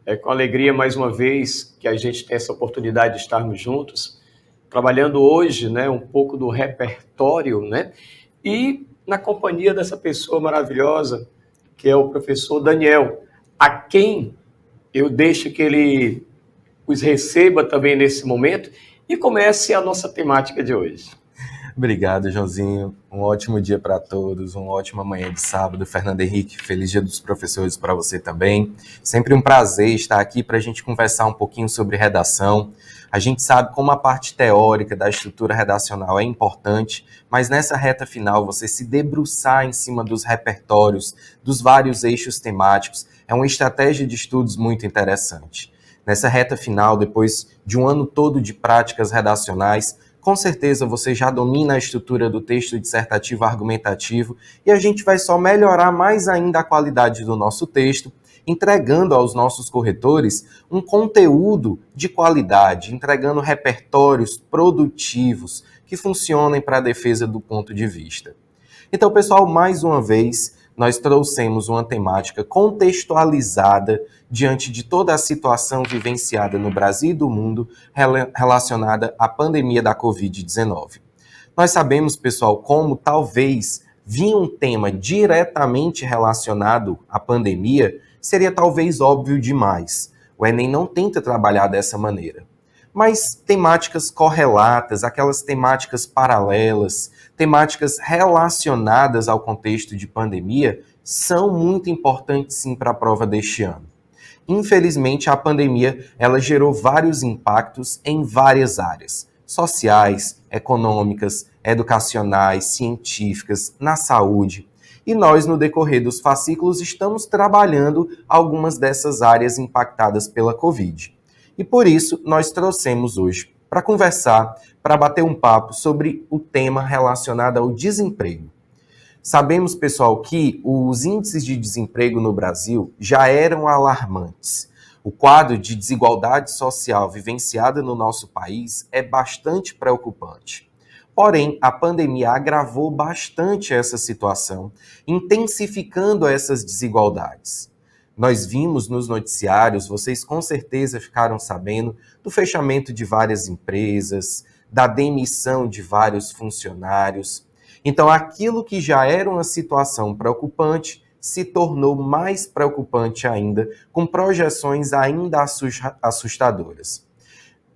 É com alegria, mais uma vez, que a gente tem essa oportunidade de estarmos juntos, trabalhando hoje, né, um pouco do repertório, né, e na companhia dessa pessoa maravilhosa, que é o professor Daniel, a quem eu deixo que ele os receba também nesse momento e comece a nossa temática de hoje. Obrigado, Joãozinho. Um ótimo dia para todos, uma ótima manhã de sábado. Fernando Henrique, feliz Dia dos Professores para você também. Sempre um prazer estar aqui para a gente conversar um pouquinho sobre redação. A gente sabe como a parte teórica da estrutura redacional é importante, mas nessa reta final, você se debruçar em cima dos repertórios, dos vários eixos temáticos, é uma estratégia de estudos muito interessante. Nessa reta final, depois de um ano todo de práticas redacionais, com certeza você já domina a estrutura do texto dissertativo argumentativo e a gente vai só melhorar mais ainda a qualidade do nosso texto, entregando aos nossos corretores um conteúdo de qualidade, entregando repertórios produtivos que funcionem para a defesa do ponto de vista. Então, pessoal, mais uma vez, nós trouxemos uma temática contextualizada diante de toda a situação vivenciada no Brasil e do mundo relacionada à pandemia da Covid-19. Nós sabemos, pessoal, como talvez vir um tema diretamente relacionado à pandemia seria talvez óbvio demais. O Enem não tenta trabalhar dessa maneira. Mas temáticas correlatas, aquelas temáticas paralelas, temáticas relacionadas ao contexto de pandemia, são muito importantes sim para a prova deste ano. Infelizmente, a pandemia ela gerou vários impactos em várias áreas, sociais, econômicas, educacionais, científicas, na saúde. E nós, no decorrer dos fascículos, estamos trabalhando algumas dessas áreas impactadas pela Covid. E por isso, nós trouxemos hoje para conversar, para bater um papo sobre o tema relacionado ao desemprego. Sabemos, pessoal, que os índices de desemprego no Brasil já eram alarmantes. O quadro de desigualdade social vivenciada no nosso país é bastante preocupante. Porém, a pandemia agravou bastante essa situação, intensificando essas desigualdades. Nós vimos nos noticiários, vocês com certeza ficaram sabendo, do fechamento de várias empresas, da demissão de vários funcionários. Então, aquilo que já era uma situação preocupante se tornou mais preocupante ainda, com projeções ainda assustadoras.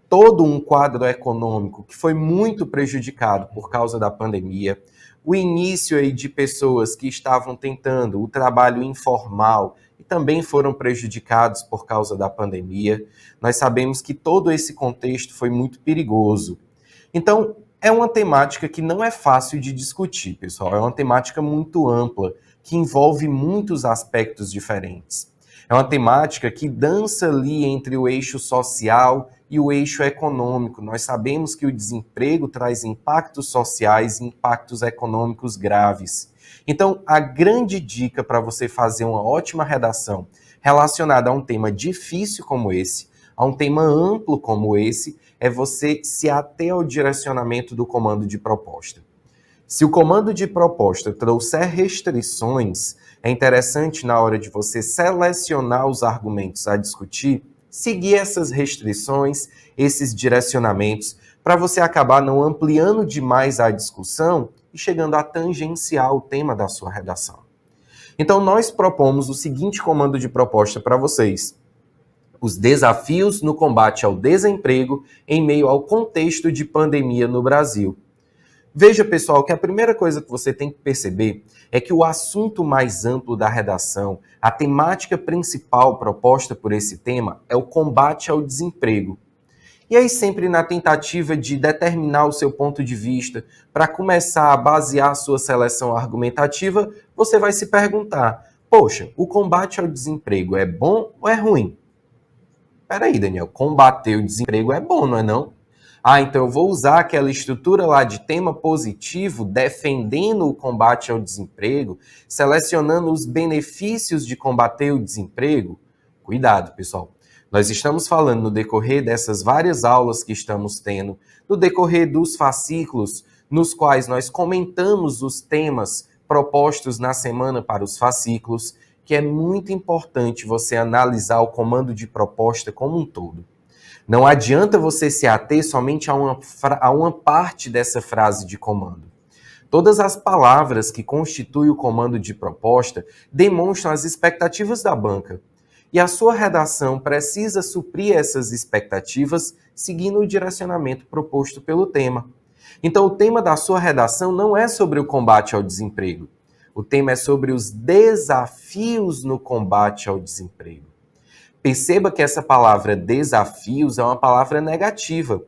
Todo um quadro econômico que foi muito prejudicado por causa da pandemia, o início aí de pessoas que estavam tentando o trabalho informal e também foram prejudicados por causa da pandemia. Nós sabemos que todo esse contexto foi muito perigoso. Então, é uma temática que não é fácil de discutir, pessoal. É uma temática muito ampla, que envolve muitos aspectos diferentes. É uma temática que dança ali entre o eixo social e o eixo econômico. Nós sabemos que o desemprego traz impactos sociais e impactos econômicos graves. Então, a grande dica para você fazer uma ótima redação relacionada a um tema difícil como esse, a um tema amplo como esse, é você se ater ao direcionamento do comando de proposta. Se o comando de proposta trouxer restrições, é interessante na hora de você selecionar os argumentos a discutir, seguir essas restrições, esses direcionamentos, para você acabar não ampliando demais a discussão e chegando a tangenciar o tema da sua redação. Então, nós propomos o seguinte comando de proposta para vocês: os desafios no combate ao desemprego em meio ao contexto de pandemia no Brasil. Veja, pessoal, que a primeira coisa que você tem que perceber é que o assunto mais amplo da redação, a temática principal proposta por esse tema, é o combate ao desemprego. E aí, sempre na tentativa de determinar o seu ponto de vista, para começar a basear a sua seleção argumentativa, você vai se perguntar: poxa, o combate ao desemprego é bom ou é ruim? Peraí, Daniel, combater o desemprego é bom, não é não? Ah, então eu vou usar aquela estrutura lá de tema positivo, defendendo o combate ao desemprego, selecionando os benefícios de combater o desemprego? Cuidado, pessoal. Nós estamos falando no decorrer dessas várias aulas que estamos tendo, no decorrer dos fascículos, nos quais nós comentamos os temas propostos na semana para os fascículos, que é muito importante você analisar o comando de proposta como um todo. Não adianta você se ater somente a uma parte dessa frase de comando. Todas as palavras que constituem o comando de proposta demonstram as expectativas da banca. E a sua redação precisa suprir essas expectativas seguindo o direcionamento proposto pelo tema. Então, o tema da sua redação não é sobre o combate ao desemprego. O tema é sobre os desafios no combate ao desemprego. Perceba que essa palavra desafios é uma palavra negativa.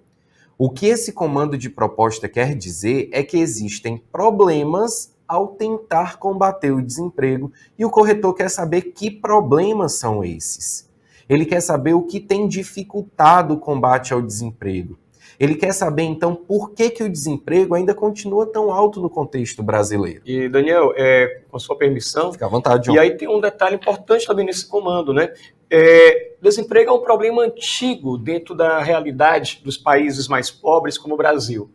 O que esse comando de proposta quer dizer é que existem problemas ao tentar combater o desemprego e o corretor quer saber que problemas são esses. Ele quer saber o que tem dificultado o combate ao desemprego. Ele quer saber, então, por que o desemprego ainda continua tão alto no contexto brasileiro. E, Daniel, com sua permissão... Fica à vontade, João. E aí tem um detalhe importante também nesse comando, né? Desemprego é um problema antigo dentro da realidade dos países mais pobres, como o Brasil.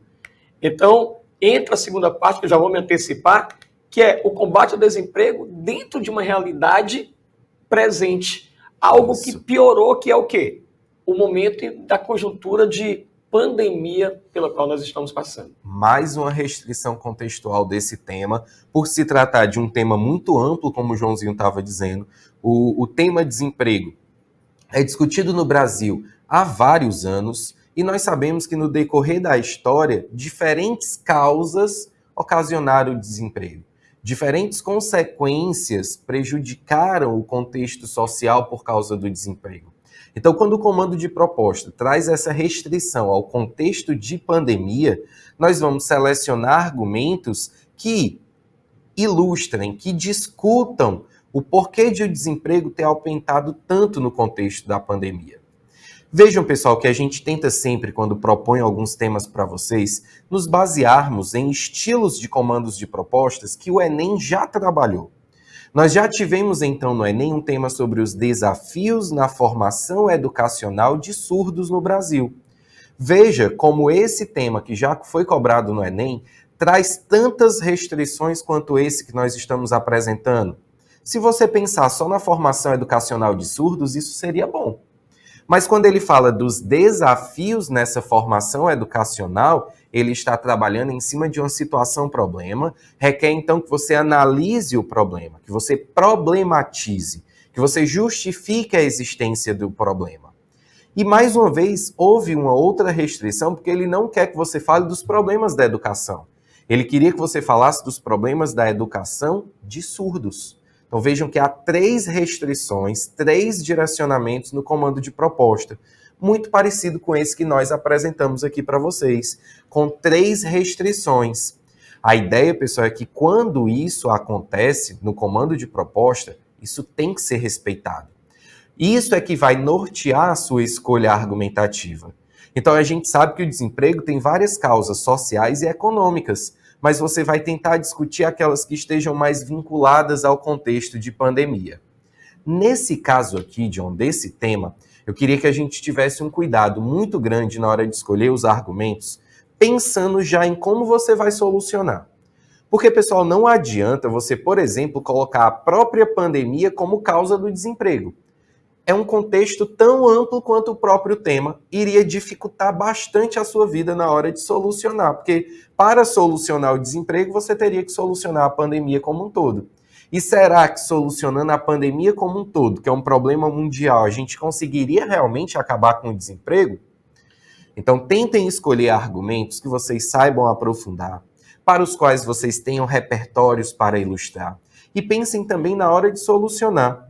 Então, entra a segunda parte, que eu já vou me antecipar, que é o combate ao desemprego dentro de uma realidade presente. Algo Isso. que piorou, que é o quê? O momento da conjuntura de pandemia pela qual nós estamos passando. Mais uma restrição contextual desse tema, por se tratar de um tema muito amplo, como o Joãozinho estava dizendo. O tema desemprego é discutido no Brasil há vários anos e nós sabemos que no decorrer da história, diferentes causas ocasionaram o desemprego. Diferentes consequências prejudicaram o contexto social por causa do desemprego. Então, quando o comando de proposta traz essa restrição ao contexto de pandemia, nós vamos selecionar argumentos que ilustrem, que discutam o porquê de o desemprego ter aumentado tanto no contexto da pandemia. Vejam, pessoal, que a gente tenta sempre, quando propõe alguns temas para vocês, nos basearmos em estilos de comandos de propostas que o Enem já trabalhou. Nós já tivemos, então, no Enem, um tema sobre os desafios na formação educacional de surdos no Brasil. Veja como esse tema, que já foi cobrado no Enem, traz tantas restrições quanto esse que nós estamos apresentando. Se você pensar só na formação educacional de surdos, isso seria bom. Mas quando ele fala dos desafios nessa formação educacional, ele está trabalhando em cima de uma situação-problema, requer então que você analise o problema, que você problematize, que você justifique a existência do problema. E mais uma vez, houve uma outra restrição, porque ele não quer que você fale dos problemas da educação. Ele queria que você falasse dos problemas da educação de surdos. Então vejam que há 3 restrições, 3 direcionamentos no comando de proposta, muito parecido com esse que nós apresentamos aqui para vocês, com 3 restrições. A ideia, pessoal, é que quando isso acontece no comando de proposta, isso tem que ser respeitado. Isso é que vai nortear a sua escolha argumentativa. Então a gente sabe que o desemprego tem várias causas sociais e econômicas, mas você vai tentar discutir aquelas que estejam mais vinculadas ao contexto de pandemia. Nesse caso aqui, John, desse tema, eu queria que a gente tivesse um cuidado muito grande na hora de escolher os argumentos, pensando já em como você vai solucionar. Porque, pessoal, não adianta você, por exemplo, colocar a própria pandemia como causa do desemprego. É um contexto tão amplo quanto o próprio tema, iria dificultar bastante a sua vida na hora de solucionar, porque para solucionar o desemprego, você teria que solucionar a pandemia como um todo. E será que solucionando a pandemia como um todo, que é um problema mundial, a gente conseguiria realmente acabar com o desemprego? Então, tentem escolher argumentos que vocês saibam aprofundar, para os quais vocês tenham repertórios para ilustrar. E pensem também na hora de solucionar.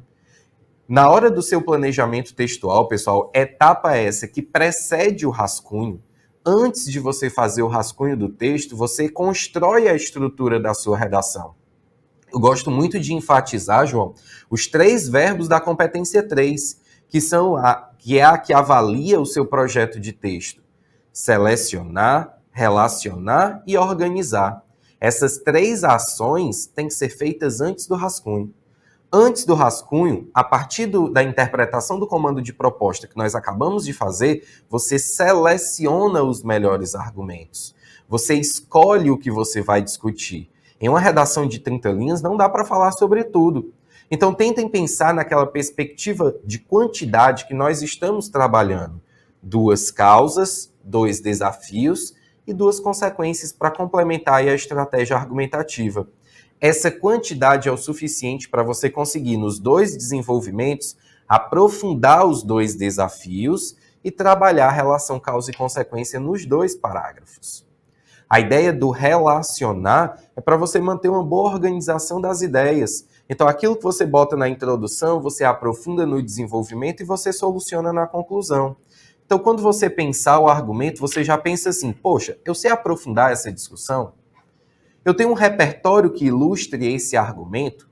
Na hora do seu planejamento textual, pessoal, etapa essa que precede o rascunho. Antes de você fazer o rascunho do texto, você constrói a estrutura da sua redação. Eu gosto muito de enfatizar, João, os 3 verbos da competência 3, que é a que avalia o seu projeto de texto. Selecionar, relacionar e organizar. Essas 3 ações têm que ser feitas antes do rascunho. Antes do rascunho, a partir da interpretação do comando de proposta que nós acabamos de fazer, você seleciona os melhores argumentos. Você escolhe o que você vai discutir. Em uma redação de 30 linhas, não dá para falar sobre tudo. Então, tentem pensar naquela perspectiva de quantidade que nós estamos trabalhando. 2 causas, 2 desafios e 2 consequências para complementar aí a estratégia argumentativa. Essa quantidade é o suficiente para você conseguir, nos 2 desenvolvimentos, aprofundar os 2 desafios e trabalhar a relação causa e consequência nos 2 parágrafos. A ideia do relacionar é para você manter uma boa organização das ideias. Então, aquilo que você bota na introdução, você aprofunda no desenvolvimento e você soluciona na conclusão. Então, quando você pensar o argumento, você já pensa assim, poxa, eu sei aprofundar essa discussão? Eu tenho um repertório que ilustre esse argumento?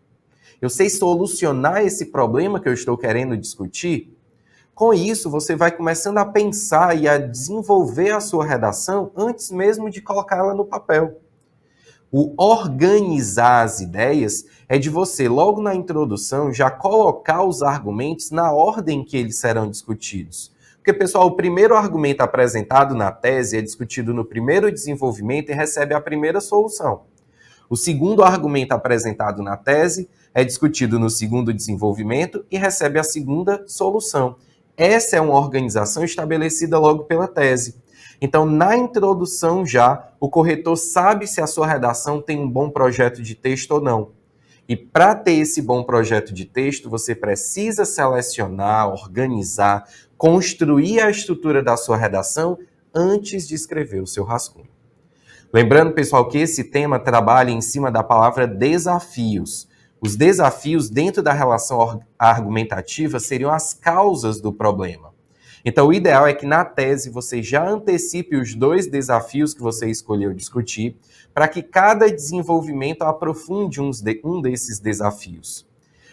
Eu sei solucionar esse problema que eu estou querendo discutir? Com isso, você vai começando a pensar e a desenvolver a sua redação antes mesmo de colocá-la no papel. O organizar as ideias é de você, logo na introdução, já colocar os argumentos na ordem que eles serão discutidos. Porque, pessoal, o primeiro argumento apresentado na tese é discutido no primeiro desenvolvimento e recebe a primeira solução. O segundo argumento apresentado na tese é discutido no segundo desenvolvimento e recebe a segunda solução. Essa é uma organização estabelecida logo pela tese. Então, na introdução já, o corretor sabe se a sua redação tem um bom projeto de texto ou não. E para ter esse bom projeto de texto, você precisa selecionar, organizar, construir a estrutura da sua redação antes de escrever o seu rascunho. Lembrando, pessoal, que esse tema trabalha em cima da palavra desafios. Os desafios dentro da relação argumentativa seriam as causas do problema. Então, o ideal é que na tese você já antecipe os 2 desafios que você escolheu discutir, para que cada desenvolvimento aprofunde um desses desafios.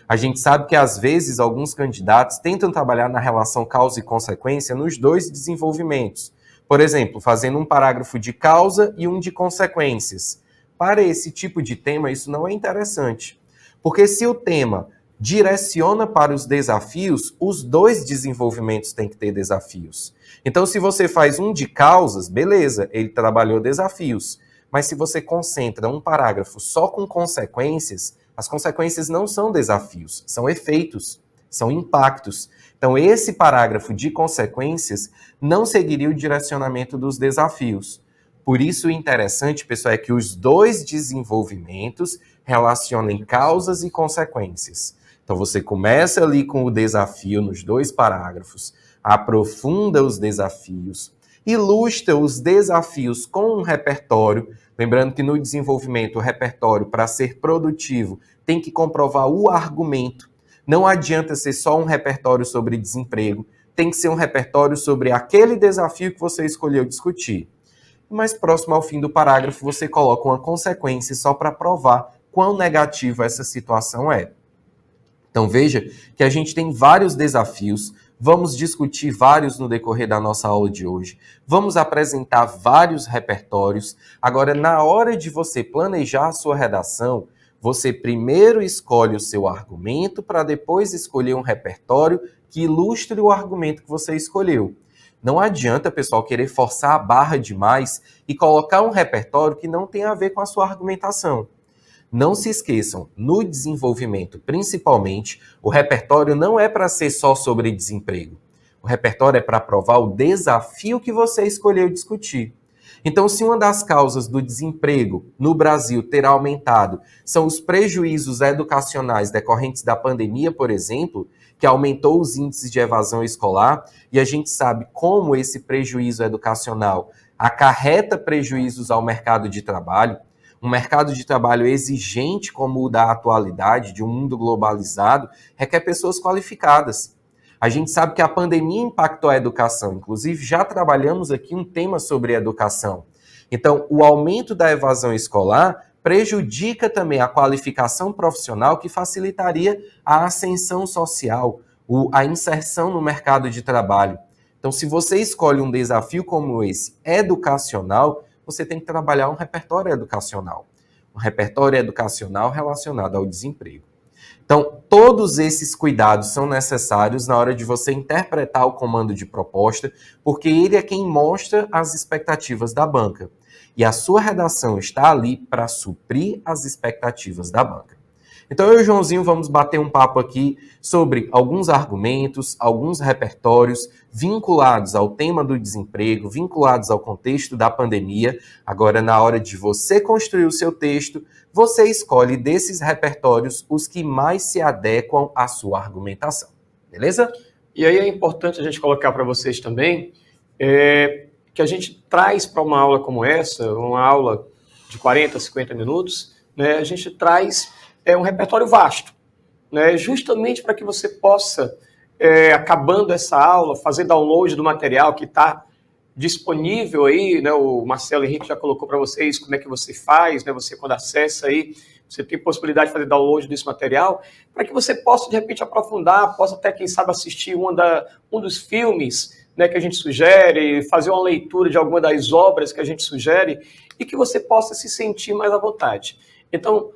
A gente sabe que, às vezes, alguns candidatos tentam trabalhar na relação causa e consequência nos 2 desenvolvimentos. Por exemplo, fazendo um parágrafo de causa e um de consequências. Para esse tipo de tema, isso não é interessante. Porque se o tema direciona para os desafios, os 2 desenvolvimentos têm que ter desafios. Então, se você faz um de causas, beleza, ele trabalhou desafios. Mas se você concentra um parágrafo só com consequências, as consequências não são desafios, são efeitos, são impactos. Então, esse parágrafo de consequências não seguiria o direcionamento dos desafios. Por isso, o interessante, pessoal, é que os 2 desenvolvimentos relacionem causas e consequências. Então, você começa ali com o desafio nos 2 parágrafos, aprofunda os desafios, ilustra os desafios com um repertório. Lembrando que no desenvolvimento, o repertório, para ser produtivo, tem que comprovar o argumento. Não adianta ser só um repertório sobre desemprego, tem que ser um repertório sobre aquele desafio que você escolheu discutir. Mas próximo ao fim do parágrafo, você coloca uma consequência só para provar quão negativa essa situação é. Então veja que a gente tem vários desafios, vamos discutir vários no decorrer da nossa aula de hoje, vamos apresentar vários repertórios. Agora, na hora de você planejar a sua redação, você primeiro escolhe o seu argumento para depois escolher um repertório que ilustre o argumento que você escolheu. Não adianta, pessoal, querer forçar a barra demais e colocar um repertório que não tem a ver com a sua argumentação. Não se esqueçam, no desenvolvimento, principalmente, o repertório não é para ser só sobre desemprego. O repertório é para provar o desafio que você escolheu discutir. Então, se uma das causas do desemprego no Brasil ter aumentado são os prejuízos educacionais decorrentes da pandemia, por exemplo, que aumentou os índices de evasão escolar, e a gente sabe como esse prejuízo educacional acarreta prejuízos ao mercado de trabalho, um mercado de trabalho exigente como o da atualidade, de um mundo globalizado, requer pessoas qualificadas. A gente sabe que a pandemia impactou a educação, inclusive já trabalhamos aqui um tema sobre educação. Então, o aumento da evasão escolar prejudica também a qualificação profissional que facilitaria a ascensão social, a inserção no mercado de trabalho. Então, se você escolhe um desafio como esse, educacional, você tem que trabalhar um repertório educacional. Um repertório educacional relacionado ao desemprego. Então, todos esses cuidados são necessários na hora de você interpretar o comando de proposta, porque ele é quem mostra as expectativas da banca. E a sua redação está ali para suprir as expectativas da banca. Então eu e o Joãozinho vamos bater um papo aqui sobre alguns argumentos, alguns repertórios vinculados ao tema do desemprego, vinculados ao contexto da pandemia. Agora, na hora de você construir o seu texto, você escolhe desses repertórios os que mais se adequam à sua argumentação. Beleza? E aí é importante a gente colocar para vocês também que a gente traz para uma aula como essa, uma aula de 40, 50 minutos, né, a gente traz um repertório vasto, né, justamente para que você possa, acabando essa aula, fazer download do material que está disponível aí, né, o Marcelo Henrique já colocou para vocês como é que você faz, né, você quando acessa aí, você tem possibilidade de fazer download desse material, para que você possa, de repente, aprofundar, possa até, quem sabe, assistir um dos filmes, né, que a gente sugere, fazer uma leitura de alguma das obras que a gente sugere, e que você possa se sentir mais à vontade. Então,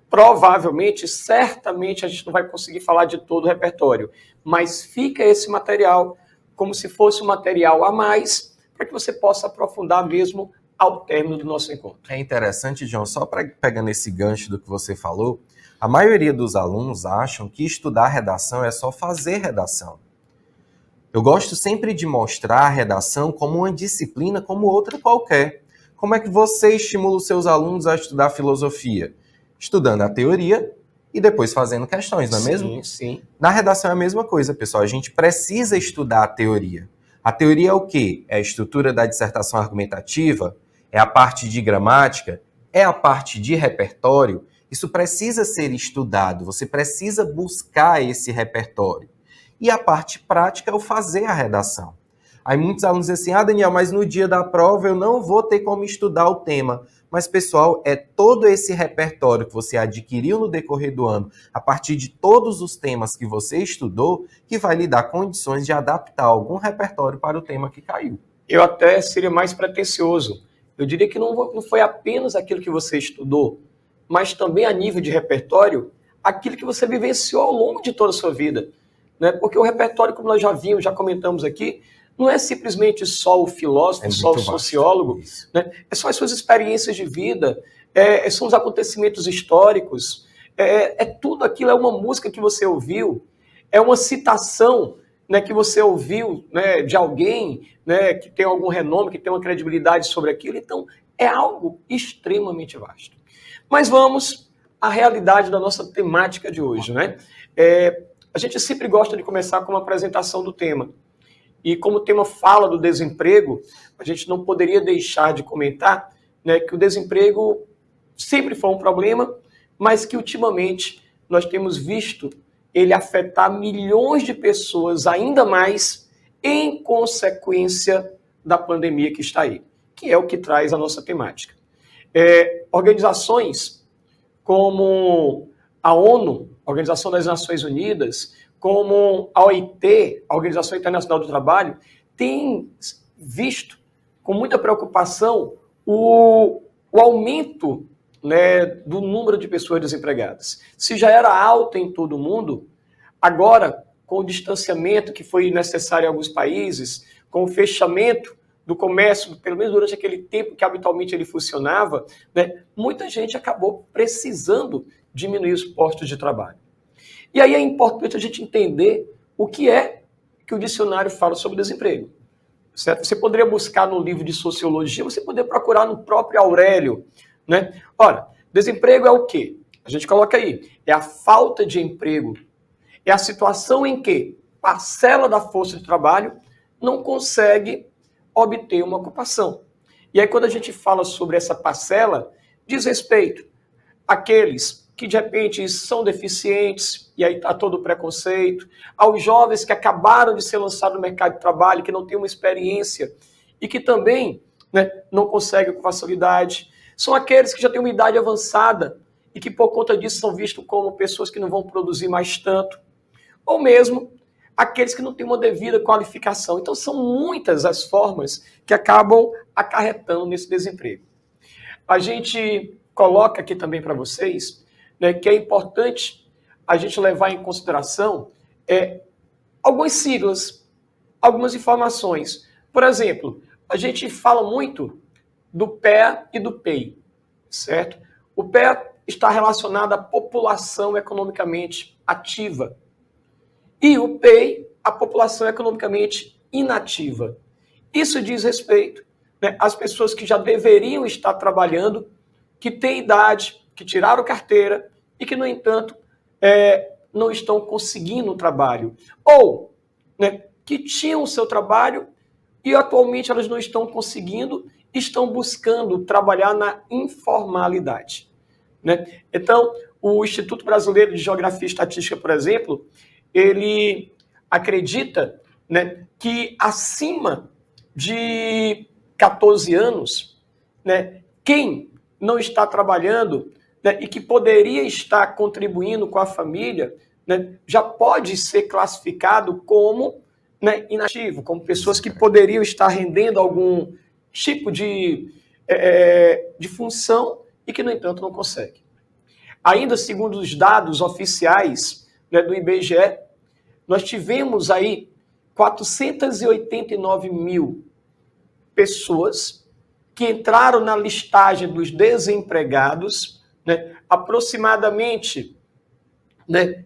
provavelmente, certamente, a gente não vai conseguir falar de todo o repertório, mas fica esse material como se fosse um material a mais, para que você possa aprofundar mesmo ao término do nosso encontro. É interessante, João, só pegando esse gancho do que você falou, a maioria dos alunos acham que estudar redação é só fazer redação. Eu gosto sempre de mostrar a redação como uma disciplina como outra qualquer. Como é que você estimula os seus alunos a estudar filosofia? Estudando a teoria e depois fazendo questões, não é mesmo? Sim. Na redação é a mesma coisa, pessoal. A gente precisa estudar a teoria. A teoria é o quê? É a estrutura da dissertação argumentativa? É a parte de gramática? É a parte de repertório? Isso precisa ser estudado. Você precisa buscar esse repertório. E a parte prática é o fazer a redação. Aí muitos alunos dizem assim, Daniel, mas no dia da prova eu não vou ter como estudar o tema. Mas, pessoal, é todo esse repertório que você adquiriu no decorrer do ano, a partir de todos os temas que você estudou, que vai lhe dar condições de adaptar algum repertório para o tema que caiu. Eu até seria mais pretensioso. Eu diria que não foi apenas aquilo que você estudou, mas também a nível de repertório, aquilo que você vivenciou ao longo de toda a sua vida. Né? Porque o repertório, como nós já vimos, já comentamos aqui, não é simplesmente só o filósofo, só o sociólogo, né? São as suas experiências de vida, são os acontecimentos históricos, tudo aquilo, é uma música que você ouviu, é uma citação, né, que você ouviu, né, de alguém, né, que tem algum renome, que tem uma credibilidade sobre aquilo. Então, é algo extremamente vasto. Mas vamos à realidade da nossa temática de hoje. Né? A gente sempre gosta de começar com uma apresentação do tema. E como o tema fala do desemprego, a gente não poderia deixar de comentar, né, que o desemprego sempre foi um problema, mas que ultimamente nós temos visto ele afetar milhões de pessoas ainda mais em consequência da pandemia que está aí, que é o que traz a nossa temática. Organizações como a ONU, a Organização das Nações Unidas, como a OIT, a Organização Internacional do Trabalho, têm visto com muita preocupação o aumento, né, do número de pessoas desempregadas. Se já era alta em todo o mundo, agora, com o distanciamento que foi necessário em alguns países, com o fechamento do comércio, pelo menos durante aquele tempo que habitualmente ele funcionava, né, muita gente acabou precisando diminuir os postos de trabalho. E aí é importante a gente entender o que é que o dicionário fala sobre desemprego. Certo? Você poderia buscar no livro de sociologia, você poderia procurar no próprio Aurélio. Né? Ora, desemprego é o quê? A gente coloca aí, é a falta de emprego, é a situação em que parcela da força de trabalho não consegue obter uma ocupação. E aí quando a gente fala sobre essa parcela, diz respeito àqueles que de repente são deficientes, e aí está todo o preconceito, aos jovens que acabaram de ser lançados no mercado de trabalho, que não têm uma experiência e que também, né, não conseguem com facilidade. São aqueles que já têm uma idade avançada e que por conta disso são vistos como pessoas que não vão produzir mais tanto, ou mesmo aqueles que não têm uma devida qualificação. Então são muitas as formas que acabam acarretando nesse desemprego. A gente coloca aqui também para vocês, né, que é importante a gente levar em consideração algumas siglas, algumas informações. Por exemplo, a gente fala muito do PEA e do PEI, certo? O PEA está relacionada à população economicamente ativa. E o PEI, a população economicamente inativa. Isso diz respeito, né, às pessoas que já deveriam estar trabalhando, que têm idade, que tiraram carteira e que, no entanto, não estão conseguindo um trabalho. Ou, né, que tinham o seu trabalho e atualmente elas não estão conseguindo, estão buscando trabalhar na informalidade. Né? Então, o Instituto Brasileiro de Geografia e Estatística, por exemplo, ele acredita, né, que acima de 14 anos, né, quem não está trabalhando, né, e que poderia estar contribuindo com a família, né, já pode ser classificado como, né, inativo, como pessoas que poderiam estar rendendo algum tipo de função e que, no entanto, não consegue. Ainda segundo os dados oficiais, né, do IBGE, nós tivemos aí 489 mil pessoas que entraram na listagem dos desempregados, né, aproximadamente, né,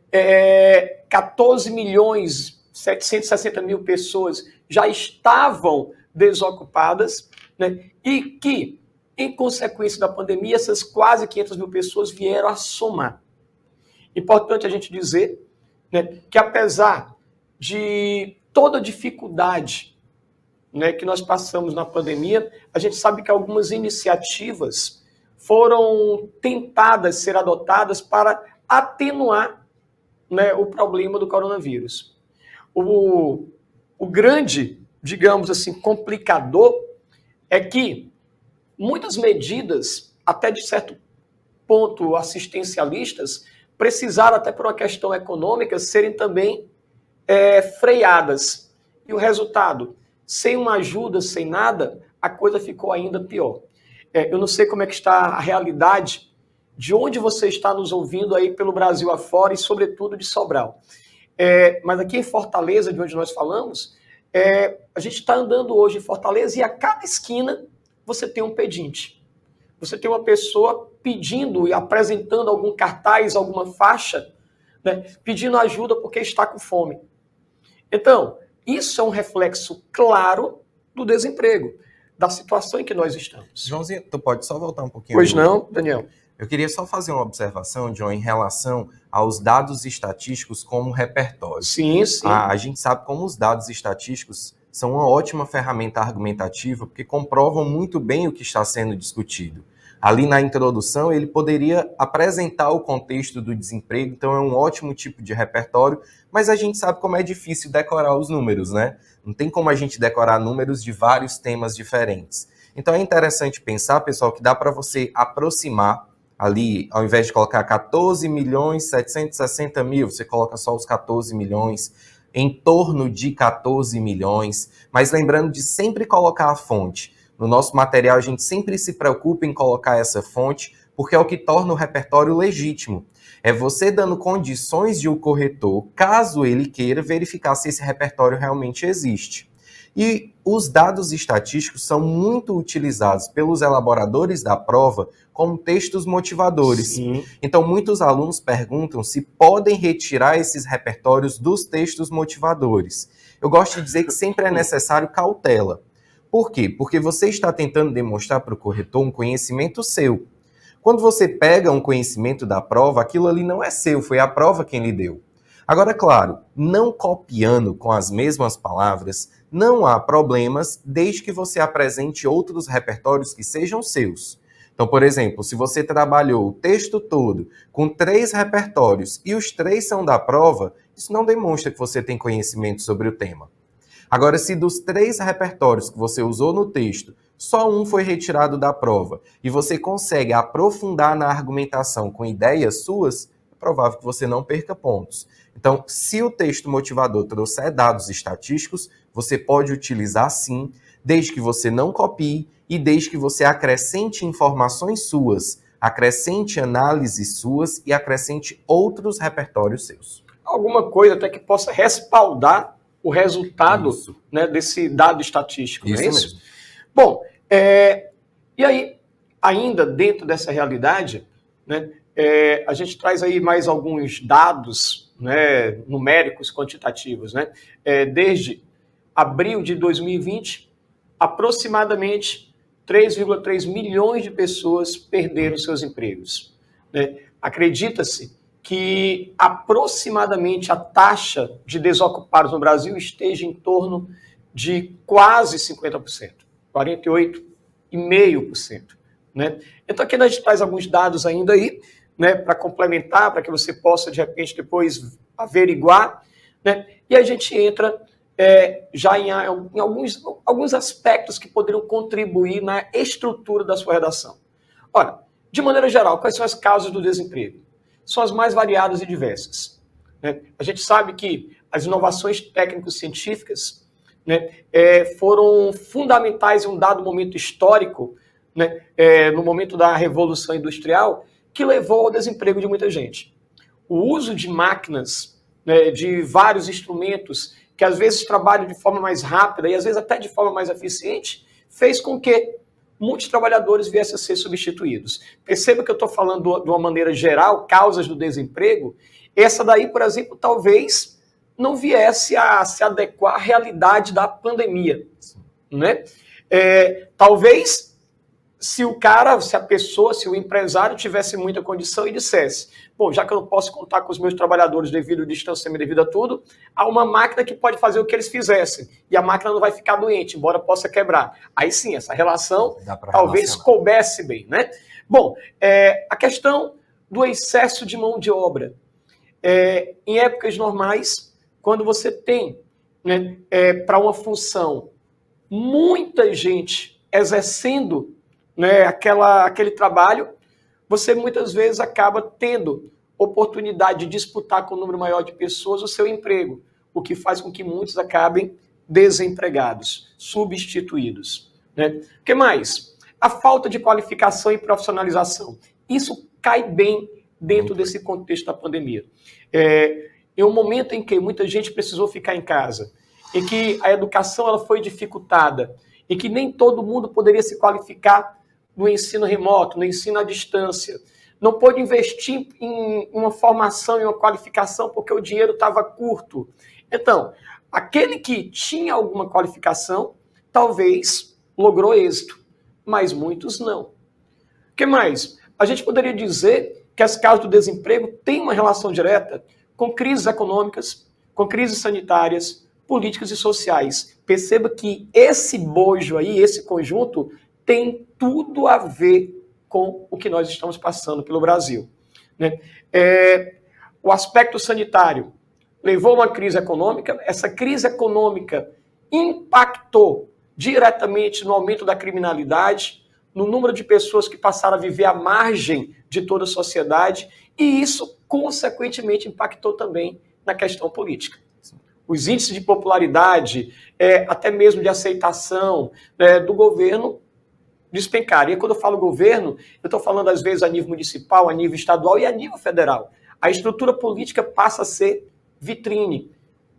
14 milhões 760 mil pessoas já estavam desocupadas, né, e que, em consequência da pandemia, essas quase 500 mil pessoas vieram a somar. Importante a gente dizer, né, que apesar de toda a dificuldade, né, que nós passamos na pandemia, a gente sabe que algumas iniciativas foram tentadas ser adotadas para atenuar, né, o problema do coronavírus. O grande, digamos assim, complicador é que muitas medidas, até de certo ponto assistencialistas, precisaram, até por uma questão econômica, serem também freadas. E o resultado, sem uma ajuda, sem nada, a coisa ficou ainda pior. Eu não sei como é que está a realidade de onde você está nos ouvindo aí pelo Brasil afora e, sobretudo, de Sobral. Mas aqui em Fortaleza, de onde nós falamos, a gente está andando hoje em Fortaleza e a cada esquina você tem um pedinte. Você tem uma pessoa pedindo e apresentando algum cartaz, alguma faixa, né, pedindo ajuda porque está com fome. Então, isso é um reflexo claro do desemprego, da situação em que nós estamos. Joãozinho, tu pode só voltar um pouquinho? Pois não, Daniel? Eu queria só fazer uma observação, John, em relação aos dados estatísticos como repertório. Sim, sim. A gente sabe como os dados estatísticos são uma ótima ferramenta argumentativa, porque comprovam muito bem o que está sendo discutido. Ali na introdução, ele poderia apresentar o contexto do desemprego, então é um ótimo tipo de repertório, mas a gente sabe como é difícil decorar os números, né? Não tem como a gente decorar números de vários temas diferentes. Então é interessante pensar, pessoal, que dá para você aproximar ali, ao invés de colocar 14 milhões 760 mil, você coloca só os 14 milhões, em torno de 14 milhões, mas lembrando de sempre colocar a fonte. No nosso material, a gente sempre se preocupa em colocar essa fonte, porque é o que torna o repertório legítimo. É você dando condições de o corretor, caso ele queira, verificar se esse repertório realmente existe. E os dados estatísticos são muito utilizados pelos elaboradores da prova como textos motivadores. Sim. Então, muitos alunos perguntam se podem retirar esses repertórios dos textos motivadores. Eu gosto de dizer que sempre é necessário cautela. Por quê? Porque você está tentando demonstrar para o corretor um conhecimento seu. Quando você pega um conhecimento da prova, aquilo ali não é seu, foi a prova quem lhe deu. Agora, claro, não copiando com as mesmas palavras, não há problemas desde que você apresente outros repertórios que sejam seus. Então, por exemplo, se você trabalhou o texto todo com 3 repertórios e os 3 são da prova, isso não demonstra que você tem conhecimento sobre o tema. Agora, se dos 3 repertórios que você usou no texto, só um foi retirado da prova e você consegue aprofundar na argumentação com ideias suas, é provável que você não perca pontos. Então, se o texto motivador trouxer dados estatísticos, você pode utilizar sim, desde que você não copie e desde que você acrescente informações suas, acrescente análises suas e acrescente outros repertórios seus. Alguma coisa até que possa respaldar o resultado, né, desse dado estatístico, Isso não é isso? mesmo. Bom, e aí, ainda dentro dessa realidade, né, A gente traz aí mais alguns dados, né, numéricos, quantitativos, né? Desde abril de 2020, aproximadamente 3,3 milhões de pessoas perderam seus empregos, né? Acredita-se que aproximadamente a taxa de desocupados no Brasil esteja em torno de quase 50%, 48,5%. Né? Então aqui a gente traz alguns dados ainda aí, né, para complementar, para que você possa, de repente, depois averiguar, né? E a gente entra já em alguns aspectos que poderiam contribuir na estrutura da sua redação. Ora, de maneira geral, quais são as causas do desemprego? São as mais variadas e diversas. Né? A gente sabe que as inovações técnico-científicas, né, foram fundamentais em um dado momento histórico, né, no momento da Revolução Industrial, que levou ao desemprego de muita gente. O uso de máquinas, né, de vários instrumentos, que às vezes trabalham de forma mais rápida e às vezes até de forma mais eficiente, fez com que muitos trabalhadores viessem a ser substituídos. Perceba que eu estou falando de uma maneira geral, causas do desemprego. Essa daí, por exemplo, talvez não viesse a se adequar à realidade da pandemia. Né? Talvez se o empresário tivesse muita condição e dissesse, bom, já que eu não posso contar com os meus trabalhadores devido ao distanciamento, devido a tudo, há uma máquina que pode fazer o que eles fizessem, e a máquina não vai ficar doente, embora possa quebrar. Aí sim, essa relação talvez coubesse bem, né? Bom, a questão do excesso de mão de obra. Em épocas normais, quando você tem, né, para uma função muita gente exercendo, né, aquele trabalho, você muitas vezes acaba tendo oportunidade de disputar com um número maior de pessoas o seu emprego, o que faz com que muitos acabem desempregados, substituídos. Né? O que mais? A falta de qualificação e profissionalização. Isso cai bem dentro desse contexto da pandemia. Em um momento em que muita gente precisou ficar em casa, em que a educação ela foi dificultada, em que nem todo mundo poderia se qualificar no ensino remoto, no ensino à distância. Não pôde investir em uma formação, em uma qualificação, porque o dinheiro estava curto. Então, aquele que tinha alguma qualificação, talvez logrou êxito, mas muitos não. O que mais? A gente poderia dizer que as causas do desemprego têm uma relação direta com crises econômicas, com crises sanitárias, políticas e sociais. Perceba que esse bojo aí, esse conjunto, tem tudo a ver com o que nós estamos passando pelo Brasil. Né? O aspecto sanitário levou a uma crise econômica, essa crise econômica impactou diretamente no aumento da criminalidade, no número de pessoas que passaram a viver à margem de toda a sociedade, e isso, consequentemente, impactou também na questão política. Os índices de popularidade, até mesmo de aceitação do governo, despencar. E quando eu falo governo, eu estou falando às vezes a nível municipal, a nível estadual e a nível federal. A estrutura política passa a ser vitrine.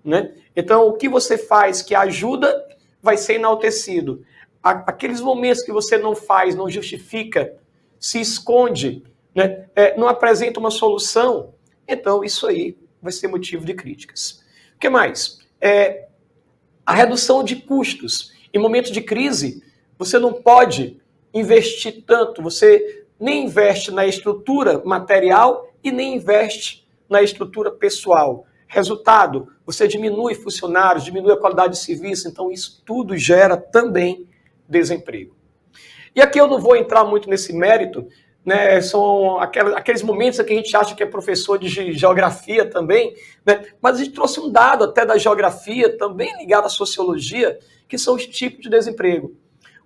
Né? Então, o que você faz que ajuda vai ser enaltecido. Aqueles momentos que você não faz, não justifica, se esconde, né? Não apresenta uma solução, então isso aí vai ser motivo de críticas. O que mais? A redução de custos. Em momentos de crise, você não pode investir tanto, você nem investe na estrutura material e nem investe na estrutura pessoal. Resultado, você diminui funcionários, diminui a qualidade de serviço, então isso tudo gera também desemprego. E aqui eu não vou entrar muito nesse mérito, né? São aqueles momentos em que a gente acha que é professor de geografia também, né? Mas a gente trouxe um dado até da geografia, também ligado à sociologia, que são os tipos de desemprego.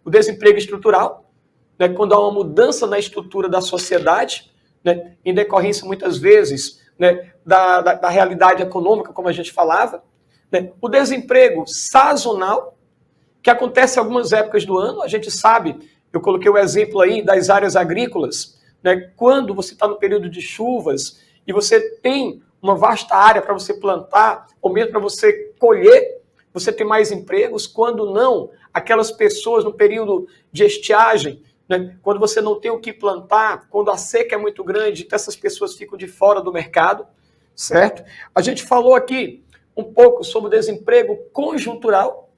O desemprego estrutural, né? Quando há uma mudança na estrutura da sociedade, né? Em decorrência muitas vezes, né? da realidade econômica, como a gente falava, né? O desemprego sazonal, que acontece em algumas épocas do ano, a gente sabe, eu coloquei o exemplo aí das áreas agrícolas, né? Quando você está no período de chuvas e você tem uma vasta área para você plantar, ou mesmo para você colher, você tem mais empregos. Quando não, aquelas pessoas no período de estiagem, né? Quando você não tem o que plantar, quando a seca é muito grande, então essas pessoas ficam de fora do mercado, certo? A gente falou aqui um pouco sobre o desemprego conjuntural,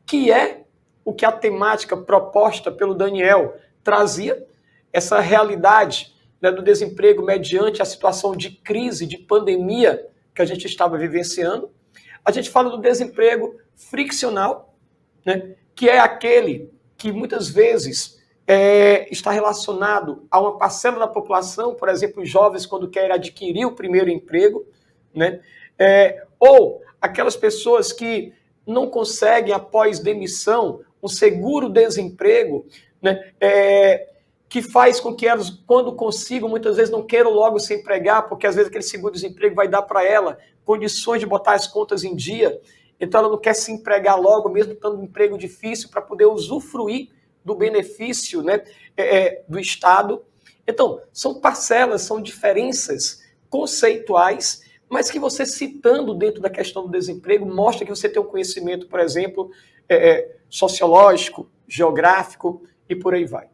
que é o que a temática proposta pelo Daniel trazia, essa realidade, né, do desemprego mediante a situação de crise, de pandemia que a gente estava vivenciando. A gente fala do desemprego friccional, né, que é aquele que muitas vezes está relacionado a uma parcela da população, por exemplo, os jovens quando querem adquirir o primeiro emprego, né, ou aquelas pessoas que não conseguem, após demissão, um seguro-desemprego, né, que faz com que elas, quando consigam, muitas vezes não queiram logo se empregar, porque às vezes aquele seguro-desemprego vai dar para ela condições de botar as contas em dia, então ela não quer se empregar logo, mesmo estando um emprego difícil, para poder usufruir do benefício, né, do Estado. Então, são parcelas, são diferenças conceituais, mas que você citando dentro da questão do desemprego, mostra que você tem um conhecimento, por exemplo, sociológico, geográfico e por aí vai.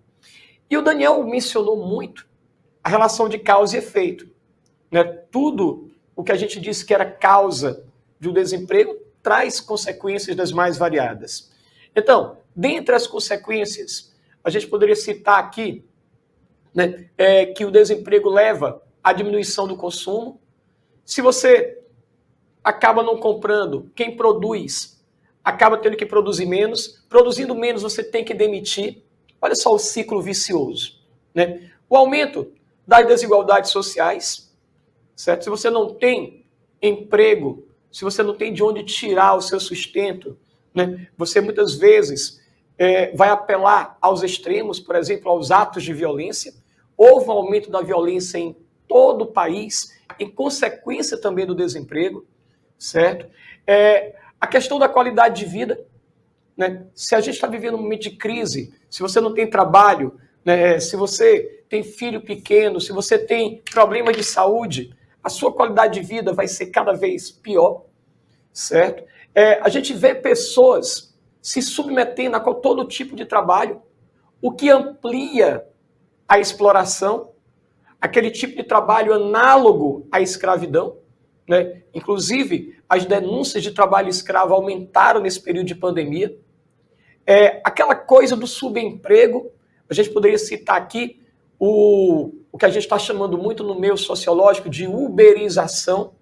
E o Daniel mencionou muito a relação de causa e efeito, né? Tudo o que a gente disse que era causa de um desemprego traz consequências das mais variadas. Então, dentre as consequências, a gente poderia citar aqui, né, que o desemprego leva à diminuição do consumo. Se você acaba não comprando, quem produz acaba tendo que produzir menos. Produzindo menos, você tem que demitir. Olha só o ciclo vicioso, né? O aumento das desigualdades sociais, certo? Se você não tem emprego, se você não tem de onde tirar o seu sustento, né, você muitas vezes vai apelar aos extremos, por exemplo, aos atos de violência. Houve um aumento da violência em todo o país, em consequência também do desemprego, certo? A questão da qualidade de vida, né? Se a gente está vivendo um momento de crise, se você não tem trabalho, né, se você tem filho pequeno, se você tem problemas de saúde, a sua qualidade de vida vai ser cada vez pior, certo? A gente vê pessoas se submetendo a todo tipo de trabalho, o que amplia a exploração, aquele tipo de trabalho análogo à escravidão, né? Inclusive, as denúncias de trabalho escravo aumentaram nesse período de pandemia. Aquela coisa do subemprego, a gente poderia citar aqui o que a gente está chamando muito no meio sociológico de uberização,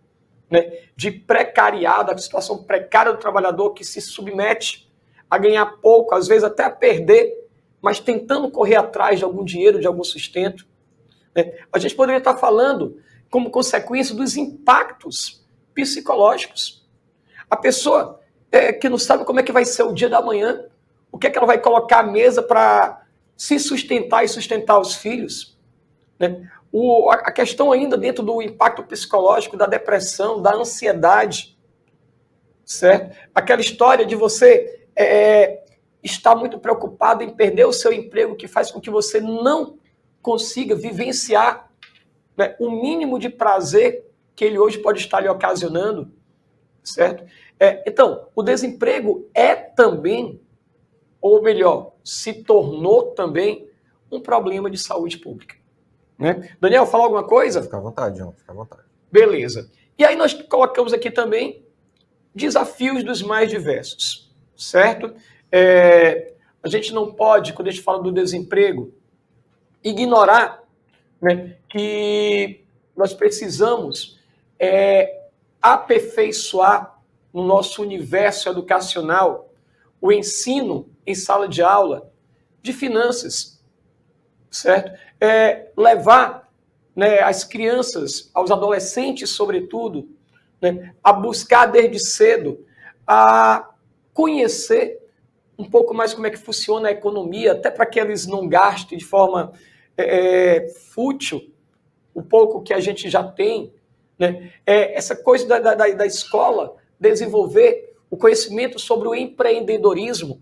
né, de precariado, a situação precária do trabalhador que se submete a ganhar pouco, às vezes até a perder, mas tentando correr atrás de algum dinheiro, de algum sustento. Né? A gente poderia estar falando como consequência dos impactos psicológicos. A pessoa que não sabe como é que vai ser o dia da manhã, o que é que ela vai colocar à mesa para se sustentar e sustentar os filhos, né? A questão ainda dentro do impacto psicológico, da depressão, da ansiedade, certo? Aquela história de você estar muito preocupado em perder o seu emprego, que faz com que você não consiga vivenciar, né, o mínimo de prazer que ele hoje pode estar lhe ocasionando, certo? Então, o desemprego é também, ou melhor, se tornou também um problema de saúde pública. Né? Daniel, falar alguma coisa? Fica à vontade, João, fica à vontade. Beleza. E aí nós colocamos aqui também desafios dos mais diversos, certo? A gente não pode, quando a gente fala do desemprego, ignorar, né, que nós precisamos aperfeiçoar no nosso universo educacional o ensino em sala de aula de finanças, certo? Levar, né, as crianças, aos adolescentes, sobretudo, né, a buscar desde cedo, a conhecer um pouco mais como é que funciona a economia, até para que eles não gastem de forma fútil o pouco que a gente já tem, né? Essa coisa da escola desenvolver o conhecimento sobre o empreendedorismo.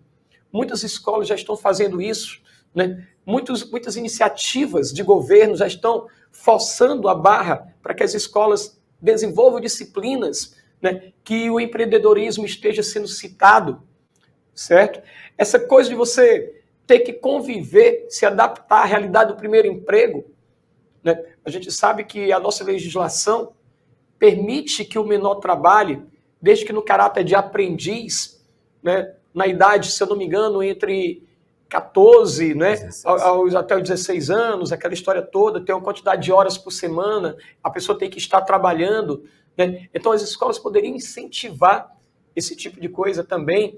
Muitas escolas já estão fazendo isso, né? Muitas iniciativas de governo já estão forçando a barra para que as escolas desenvolvam disciplinas, né, que o empreendedorismo esteja sendo citado, certo? Essa coisa de você ter que conviver, se adaptar à realidade do primeiro emprego, né? A gente sabe que a nossa legislação permite que o menor trabalhe, desde que no caráter de aprendiz, né? Na idade, se eu não me engano, entre 14, né, até os 16 anos, aquela história toda, tem uma quantidade de horas por semana, a pessoa tem que estar trabalhando, né? Então as escolas poderiam incentivar esse tipo de coisa também,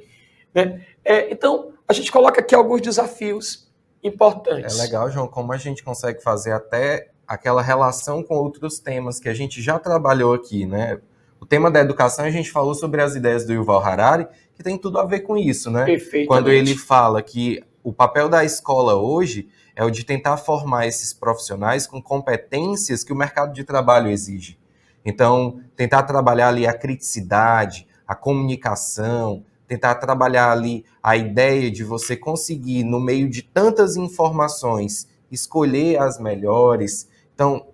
né? Então, a gente coloca aqui alguns desafios importantes. É legal, João, como a gente consegue fazer até aquela relação com outros temas que a gente já trabalhou aqui, né? O tema da educação, a gente falou sobre as ideias do Yuval Harari, que tem tudo a ver com isso, né? Perfeitamente. Quando ele fala que o papel da escola hoje é o de tentar formar esses profissionais com competências que o mercado de trabalho exige. Então, tentar trabalhar ali a criticidade, a comunicação, tentar trabalhar ali a ideia de você conseguir, no meio de tantas informações, escolher as melhores. Então,